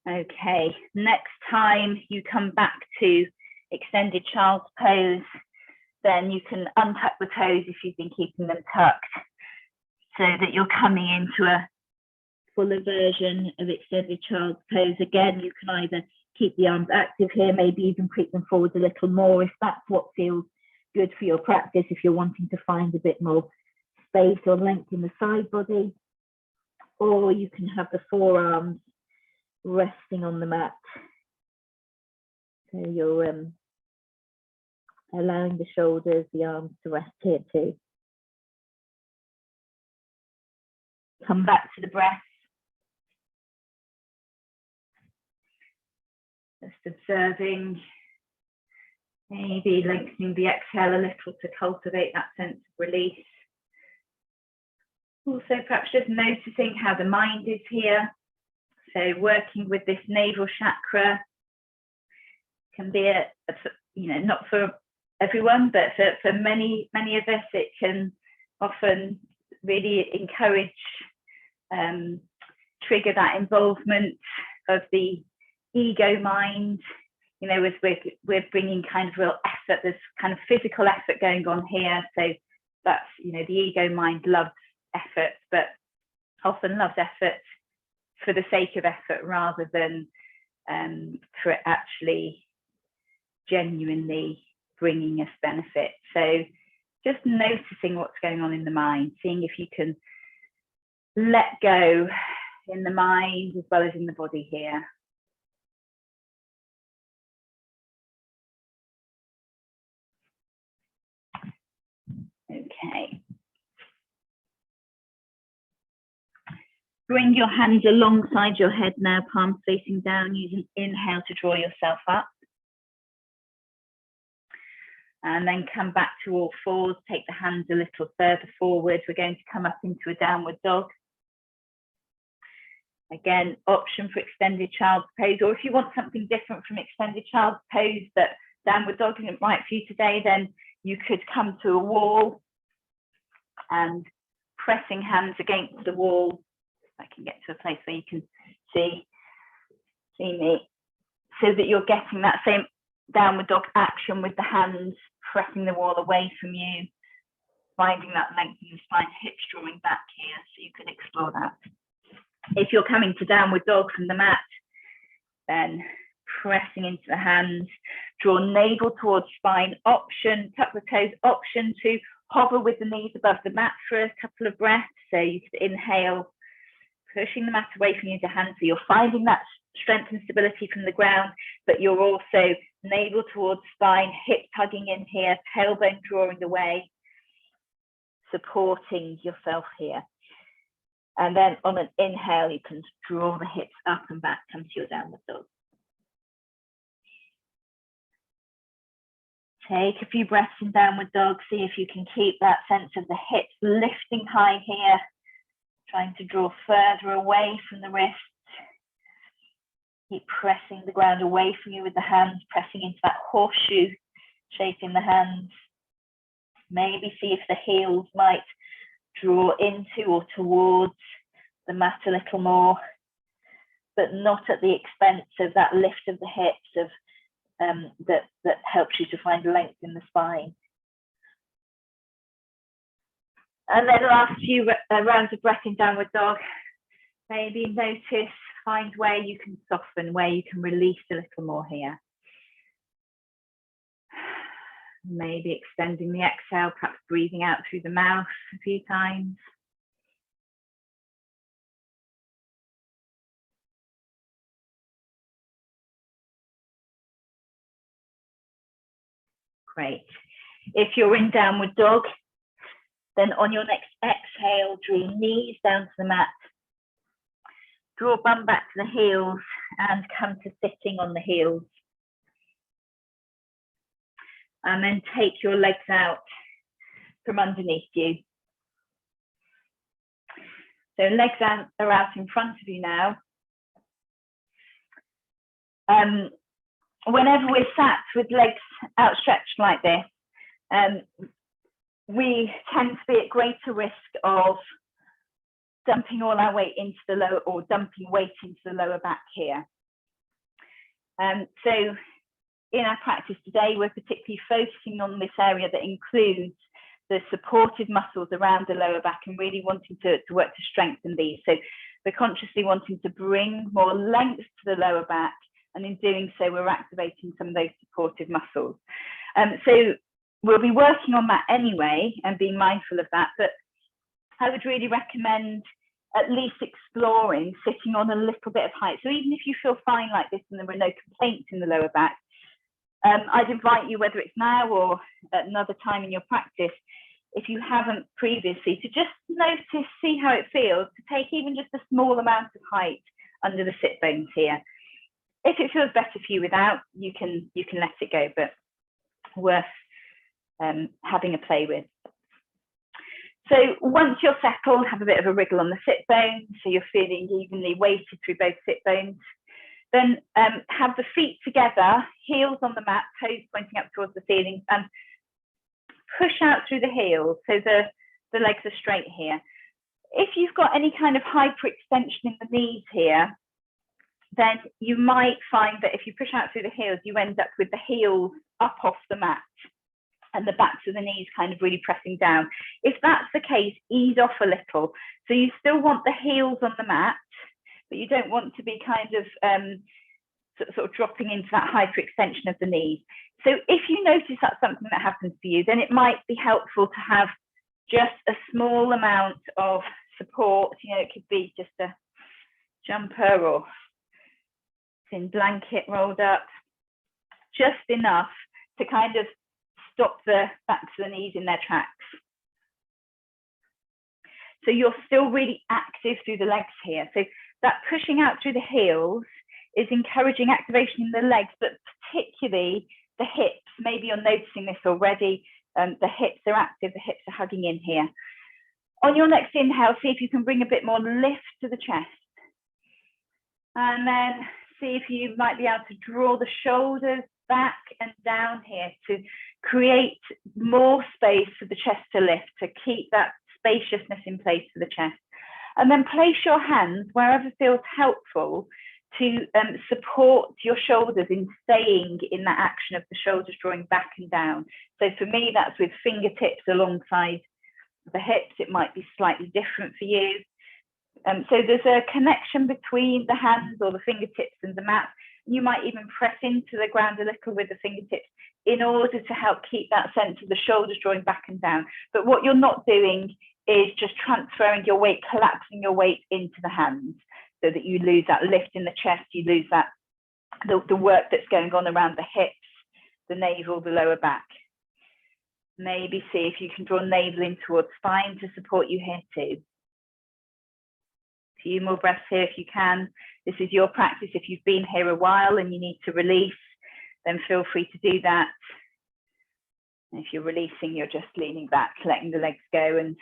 [SPEAKER 1] Okay, next time you come back to extended child's pose, then you can untuck the toes if you've been keeping them tucked, so that you're coming into a fuller version of extended child's pose. Again, you can either keep the arms active here, maybe even creep them forward a little more if that's what feels good for your practice, if you're wanting to find a bit more space or length in the side body, or you can have the forearms resting on the mat. So you're allowing the shoulders, the arms to rest here too. Come back to the breath. Just observing, maybe lengthening the exhale a little to cultivate that sense of release. Also, perhaps just noticing how the mind is here. So working with this navel chakra can be not for everyone, but for many of us, it can often really encourage, trigger that involvement of the ego mind. You know, as we're bringing kind of real effort, there's kind of physical effort going on here. So that's, the ego mind loves effort, but often loves effort for the sake of effort rather than for it actually genuinely bringing us benefit. So just noticing what's going on in the mind, seeing if you can let go in the mind as well as in the body here. Okay. Bring your hands alongside your head now, palms facing down, using inhale to draw yourself up. And then come back to all fours, take the hands a little further forward. We're going to come up into a downward dog. Again, option for extended child's pose, or if you want something different from extended child's pose, that downward dog isn't right for you today, then you could come to a wall and pressing hands against the wall. I can get to a place where you can see me, so that you're getting that same downward dog action with the hands pressing the wall away from you, finding that length in the spine, hips drawing back here, so you can explore that. If you're coming to downward dog from the mat, then pressing into the hands, draw navel towards spine, option, tuck the toes, option to hover with the knees above the mat for a couple of breaths. So you could inhale, pushing the mat away from you to hands. So you're finding that strength and stability from the ground, but you're also navel towards spine, hips hugging in here, tailbone drawing away, supporting yourself here. And then on an inhale, you can draw the hips up and back, come to your downward dog. Take a few breaths in downward dog. See if you can keep that sense of the hips lifting high here, trying to draw further away from the wrists. Keep pressing the ground away from you with the hands, pressing into that horseshoe shape in the hands. Maybe see if the heels might draw into or towards the mat a little more, but not at the expense of that lift of the hips of that helps you to find length in the spine. And then last few rounds of breath in downward dog. Maybe notice, find where you can soften, where you can release a little more here. Maybe extending the exhale, perhaps breathing out through the mouth a few times. Great. If you're in downward dog, then on your next exhale, draw knees down to the mat. Draw bum back to the heels and come to sitting on the heels. And then take your legs out from underneath you. So legs are out in front of you now. Whenever we're sat with legs outstretched like this, we tend to be at greater risk of dumping all our weight into the lower, or dumping weight into the lower back here. So in our practice today, we're particularly focusing on this area that includes the supportive muscles around the lower back and really wanting to work to strengthen these. So we're consciously wanting to bring more length to the lower back, and in doing so, we're activating some of those supportive muscles. So we'll be working on that anyway and being mindful of that, but I would really recommend at least exploring sitting on a little bit of height. So even if you feel fine like this and there were no complaints in the lower back, I'd invite you, whether it's now or at another time in your practice, if you haven't previously, to just notice, see how it feels, to take even just a small amount of height under the sit bones here. If it feels better for you without, you can let it go, but worth having a play with. So once you're settled, have a bit of a wriggle on the sit bones, so you're feeling evenly weighted through both sit bones. Then have the feet together, heels on the mat, toes pointing up towards the ceiling, and push out through the heels, so the legs are straight here. If you've got any kind of hyperextension in the knees here, then you might find that if you push out through the heels, you end up with the heels up off the mat and the backs of the knees kind of really pressing down. If that's the case, ease off a little. So you still want the heels on the mat, but you don't want to be kind of sort of dropping into that hyperextension of the knees. So if you notice that's something that happens for you, then it might be helpful to have just a small amount of support. You know, it could be just a jumper or thin blanket rolled up, just enough to kind of stop the backs of the knees in their tracks. So you're still really active through the legs here. So that pushing out through the heels is encouraging activation in the legs, but particularly the hips. Maybe you're noticing this already. The hips are active, the hips are hugging in here. On your next inhale, see if you can bring a bit more lift to the chest. And then see if you might be able to draw the shoulders back and down here to create more space for the chest to lift, to keep that spaciousness in place for the chest. And then place your hands wherever feels helpful to support your shoulders in staying in that action of the shoulders drawing back and down. So for me, that's with fingertips alongside the hips. It might be slightly different for you. So there's a connection between the hands or the fingertips and the mat. You might even press into the ground a little with the fingertips in order to help keep that sense of the shoulders drawing back and down. But what you're not doing is just transferring your weight, collapsing your weight into the hands so that you lose that lift in the chest, you lose that the work that's going on around the hips, the navel, the lower back. Maybe see if you can draw navel in towards spine to support you here too. A few more breaths here if you can. This is your practice. If you've been here a while and you need to release, then feel free to do that. And if you're releasing, you're just leaning back, letting the legs go and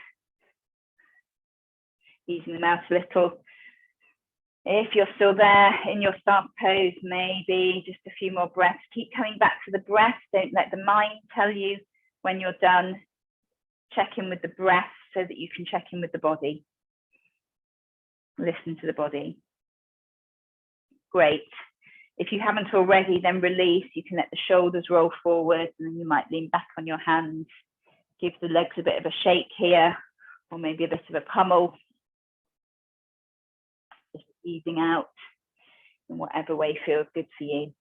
[SPEAKER 1] easing them out a little. If you're still there in your staff pose, maybe just a few more breaths. Keep coming back to the breath. Don't let the mind tell you when you're done. Check in with the breath so that you can check in with the body. Listen to the body. Great. If you haven't already, then release. You can let the shoulders roll forward and then you might lean back on your hands. Give the legs a bit of a shake here, or maybe a bit of a pummel. Just easing out in whatever way feels good for you.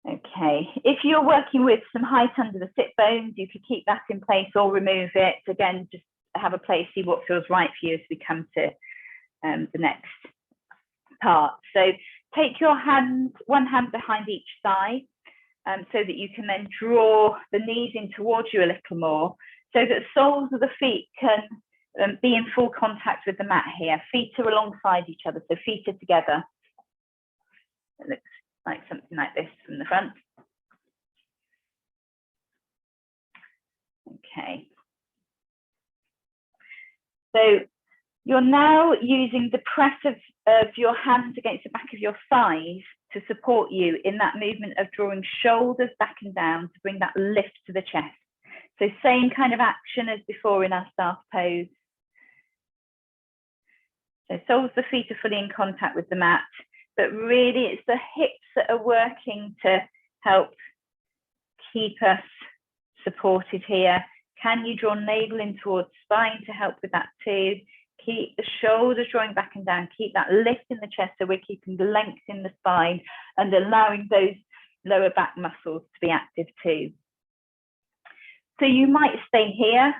[SPEAKER 1] Okay, if you're working with some height under the sit bones, you could keep that in place or remove it. Again, just have a play, see what feels right for you as we come to the next part. So take your hands, one hand behind each side, so that you can then draw the knees in towards you a little more, so that soles of the feet can be in full contact with the mat here. Feet are alongside each other, so feet are together. It looks like something like this from the front. Okay. So you're now using the press of your hands against the back of your thighs to support you in that movement of drawing shoulders back and down to bring that lift to the chest. So same kind of action as before in our staff pose. So soles of the feet are fully in contact with the mat, but really it's the hips that are working to help keep us supported here. Can you draw navel in towards spine to help with that too? Keep the shoulders drawing back and down. Keep that lift in the chest so we're keeping the length in the spine and allowing those lower back muscles to be active too. So you might stay here,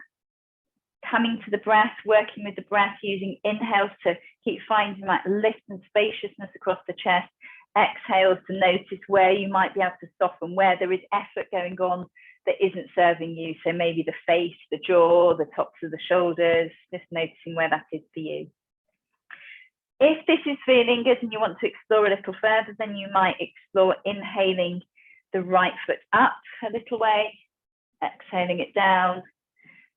[SPEAKER 1] coming to the breath, working with the breath, using inhales to keep finding that lift and spaciousness across the chest. Exhales to notice where you might be able to soften, where there is effort going on that isn't serving you. So maybe the face, the jaw, the tops of the shoulders, just noticing where that is for you. If this is feeling good and you want to explore a little further, then you might explore inhaling the right foot up a little way, exhaling it down,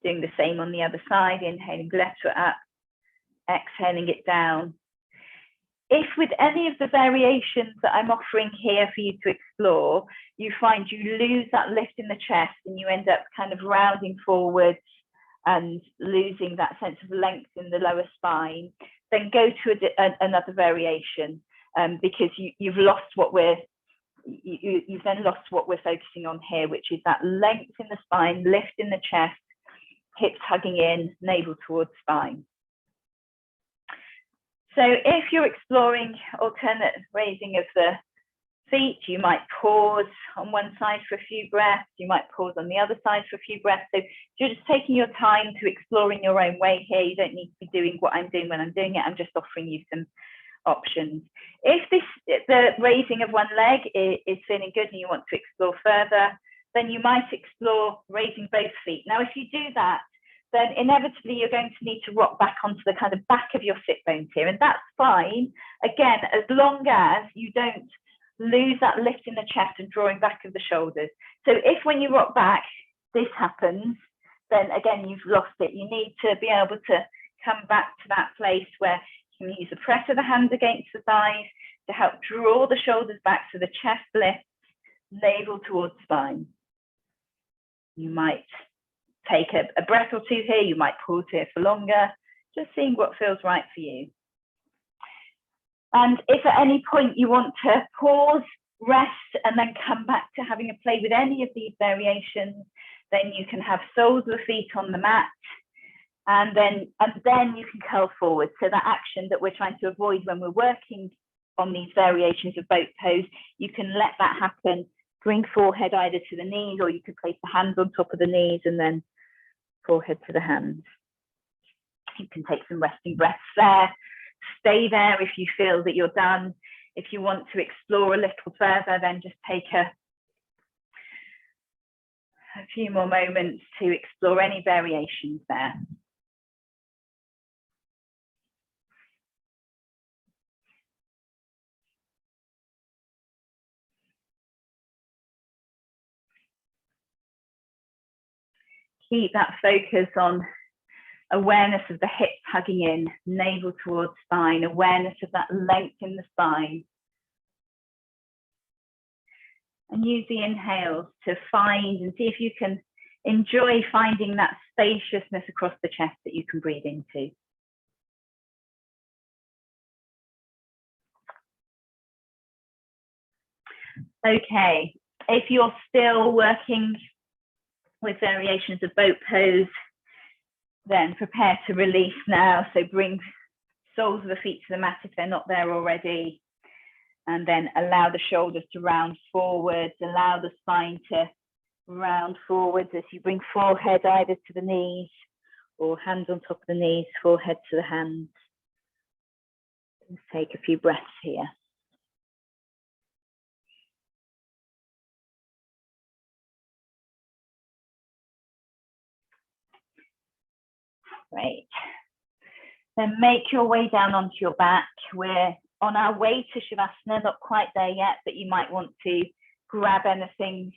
[SPEAKER 1] doing the same on the other side, inhaling the left foot up, exhaling it down. If with any of the variations that I'm offering here for you to explore, you find you lose that lift in the chest and you end up kind of rounding forwards and losing that sense of length in the lower spine, then go to another variation, because you've lost what you've then lost what we're focusing on here, which is that length in the spine, lift in the chest, hips hugging in, navel towards spine. So if you're exploring alternate raising of the feet, you might pause on one side for a few breaths, you might pause on the other side for a few breaths. So you're just taking your time to explore in your own way here. You don't need to be doing what I'm doing when I'm doing it. I'm just offering you some options. If the raising of one leg is feeling good and you want to explore further, then you might explore raising both feet. Now, if you do that, then inevitably you're going to need to rock back onto the kind of back of your sit bones here. And that's fine, again, as long as you don't lose that lift in the chest and drawing back of the shoulders. So if when you rock back, this happens, then again, you've lost it. You need to be able to come back to that place where you can use the press of the hands against the thighs to help draw the shoulders back so the chest lifts, navel towards spine. You might take a breath or two here. You might pause here for longer, just seeing what feels right for you. And if at any point you want to pause, rest, and then come back to having a play with any of these variations, then you can have soles of the feet on the mat. And then you can curl forward. So that action that we're trying to avoid when we're working on these variations of boat pose, you can let that happen. Bring forehead either to the knees, or you could place the hands on top of the knees and then forehead to the hands. You can take some resting breaths there. Stay there if you feel that you're done. If you want to explore a little further, then just take a few more moments to explore any variations there. Keep that focus on awareness of the hips hugging in, navel towards spine, awareness of that length in the spine. And use the inhales to find and see if you can enjoy finding that spaciousness across the chest that you can breathe into. Okay, if you're still working with variations of boat pose, then prepare to release now. So bring soles of the feet to the mat if they're not there already. And then allow the shoulders to round forwards, allow the spine to round forwards as you bring forehead either to the knees or hands on top of the knees, forehead to the hands. Let's take a few breaths here. Great. Then make your way down onto your back. We're on our way to Shavasana, not quite there yet, but you might want to grab anything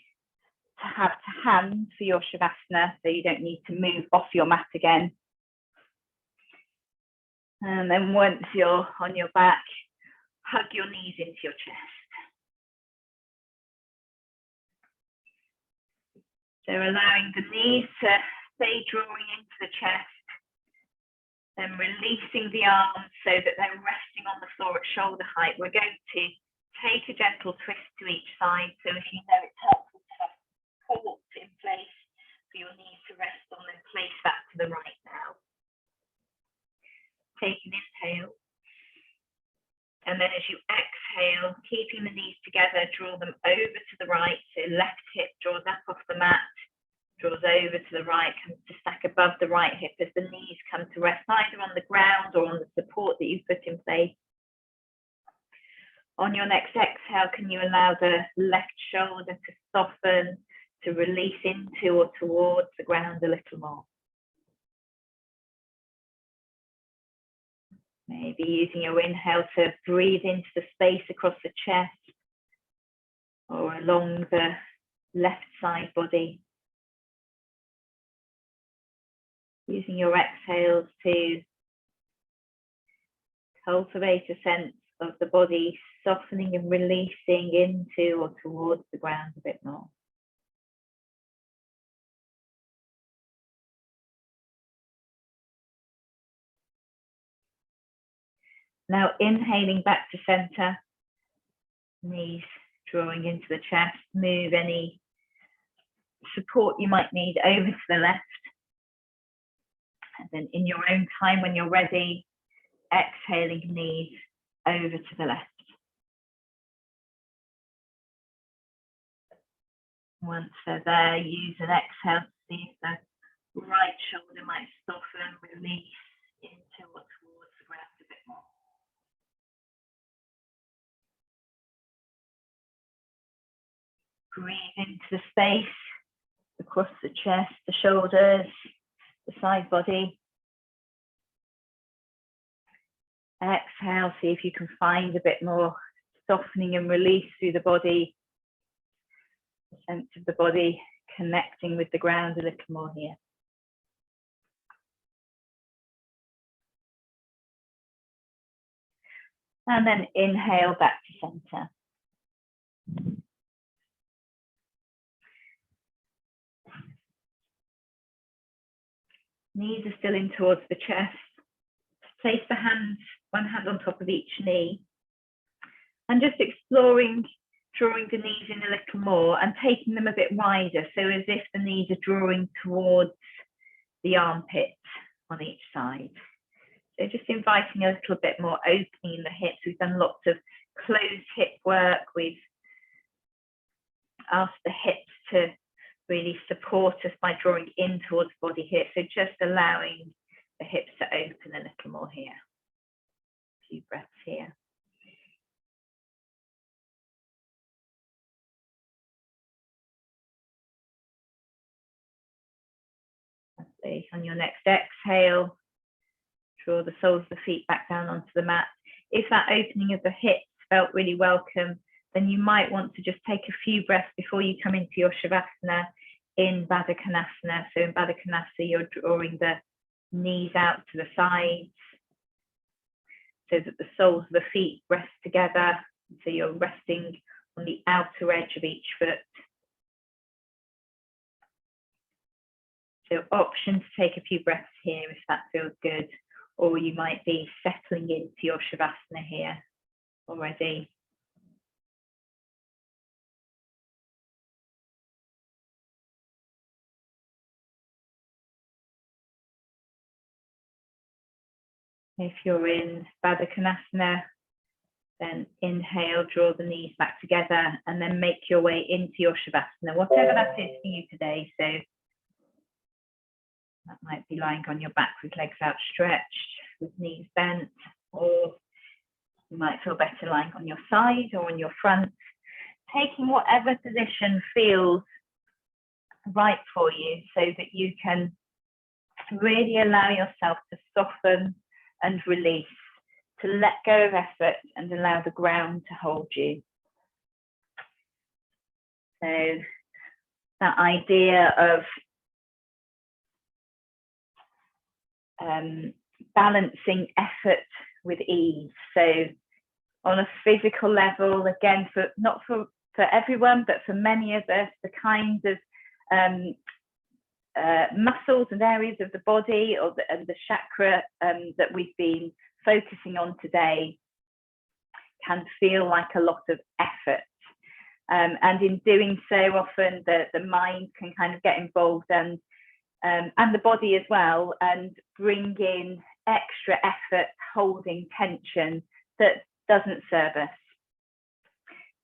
[SPEAKER 1] to have to hand for your Shavasana so you don't need to move off your mat again. And then once you're on your back, hug your knees into your chest. So allowing the knees to stay drawing into the chest, then releasing the arms so that they're resting on the floor at shoulder height. We're going to take a gentle twist to each side. So if you know it's helpful to have support in place for your knees to rest on, then place that to the right now. Take an inhale. And then as you exhale, keeping the knees together, draw them over to the right. So left hip draws up off the mat, draws over to the right, comes to stack above the right hip as the knees come to rest either on the ground or on the support that you've put in place. On your next exhale, can you allow the left shoulder to soften, to release into or towards the ground a little more? Maybe using your inhale to breathe into the space across the chest or along the left side body. Using your exhales to cultivate a sense of the body softening and releasing into or towards the ground a bit more. Now inhaling back to center, knees drawing into the chest, move any support you might need over to the left. And then in your own time, when you're ready, exhaling knees over to the left. Once they're there, use an exhale to see if the right shoulder might soften, release into or towards the ground a bit more. Breathe into the space across the chest, the shoulders, the side body. Exhale, see if you can find a bit more softening and release through the body. The sense of the body connecting with the ground a little more here. And then inhale back to center. Knees are still in towards the chest. Place the hands, one hand on top of each knee. And just exploring, drawing the knees in a little more and taking them a bit wider. So as if the knees are drawing towards the armpits. on each side. So just inviting a little bit more opening in the hips. We've done lots of closed hip work. We've asked the hips to really support us by drawing in towards body here. So just allowing the hips to open a little more here. A few breaths here. Lovely. On your next exhale, draw the soles of the feet back down onto the mat. If that opening of the hips felt really welcome, then you might want to just take a few breaths before you come into your Shavasana in Baddha Konasana. So in Baddha Konasana, you're drawing the knees out to the sides so that the soles of the feet rest together. So you're resting on the outer edge of each foot. So option to take a few breaths here if that feels good, or you might be settling into your Shavasana here already. If you're in Baddha Konasana, then inhale, draw the knees back together, and then make your way into your Shavasana, whatever that is for you today. So that might be lying on your back with legs outstretched, with knees bent, or you might feel better lying on your side or on your front, taking whatever position feels right for you so that you can really allow yourself to soften and release, to let go of effort and allow the ground to hold you. So that idea of balancing effort with ease. So on a physical level, again, not for everyone, but for many of us, the kinds of muscles and areas of the body or the chakra that we've been focusing on today can feel like a lot of effort. And in doing so, often the mind can kind of get involved and the body as well, and bring in extra effort, holding tension that doesn't serve us.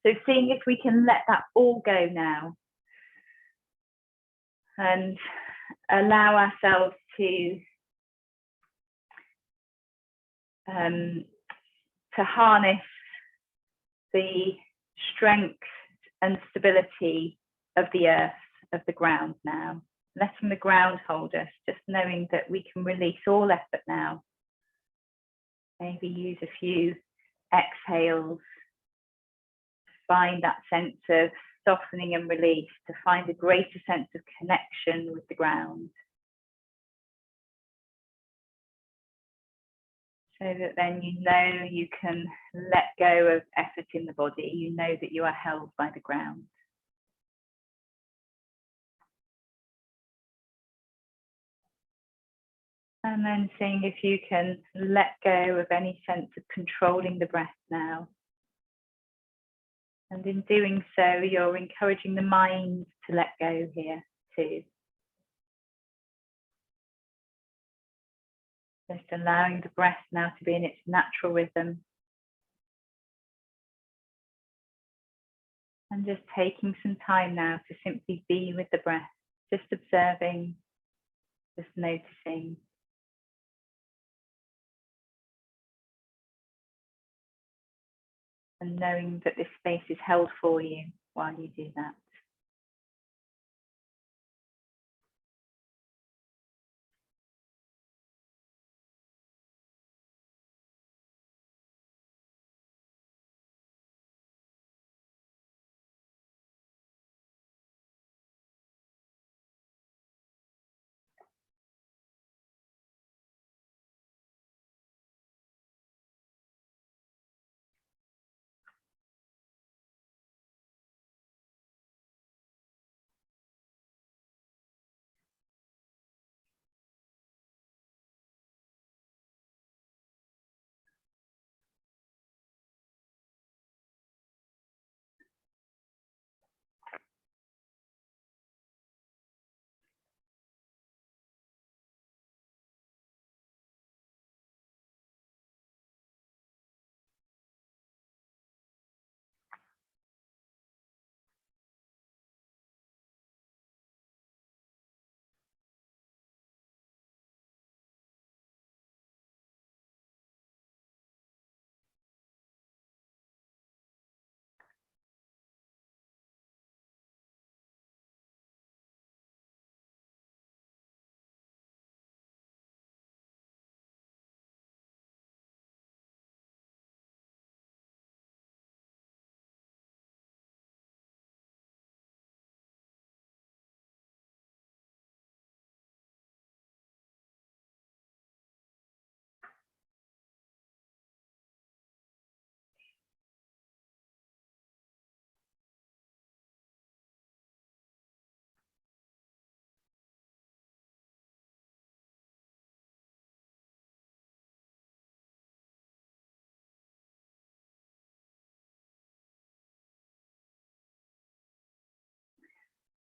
[SPEAKER 1] So seeing if we can let that all go now and allow ourselves to harness the strength and stability of the earth, of the ground now, letting the ground hold us, just knowing that we can release all effort now. Maybe use a few exhales to find that sense of softening and release, to find a greater sense of connection with the ground. So that then you know you can let go of effort in the body. You know that you are held by the ground. And then seeing if you can let go of any sense of controlling the breath now. And in doing so, you're encouraging the mind to let go here too. Just allowing the breath now to be in its natural rhythm. And just taking some time now to simply be with the breath, just observing, just noticing. And knowing that this space is held for you while you do that.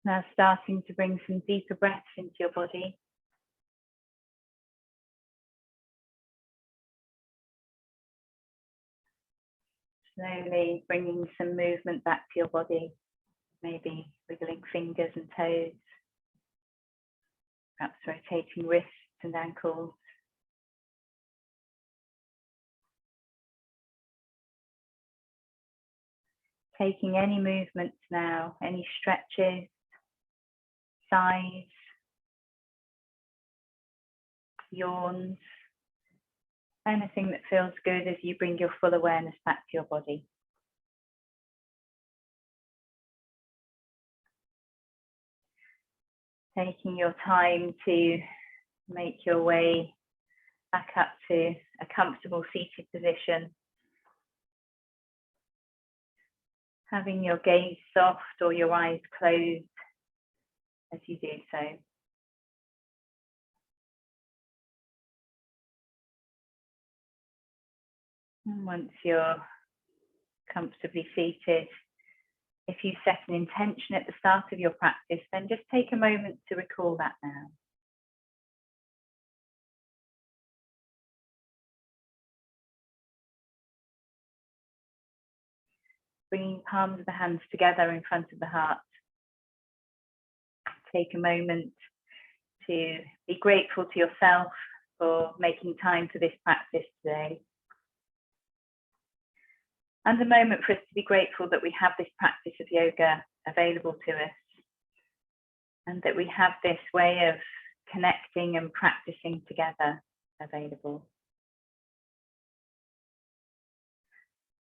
[SPEAKER 1] Now starting to bring some deeper breaths into your body. Slowly bringing some movement back to your body, maybe wiggling fingers and toes, perhaps rotating wrists and ankles. Taking any movements now, any stretches, sighs, yawns, anything that feels good as you bring your full awareness back to your body. Taking your time to make your way back up to a comfortable seated position. Having your gaze soft or your eyes closed as you do so. And once you're comfortably seated, if you set an intention at the start of your practice, then just take a moment to recall that now. Bringing palms of the hands together in front of the heart. Take a moment to be grateful to yourself for making time for this practice today. And a moment for us to be grateful that we have this practice of yoga available to us, and that we have this way of connecting and practicing together available.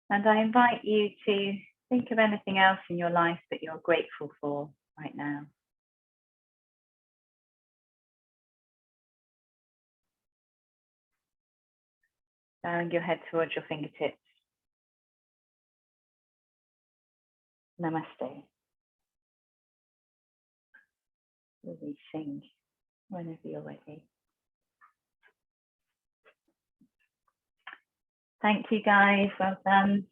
[SPEAKER 1] And I invite you to think of anything else in your life that you're grateful for right now. Bowing your head towards your fingertips. Namaste. Releasing whenever you're ready. Thank you guys, well done.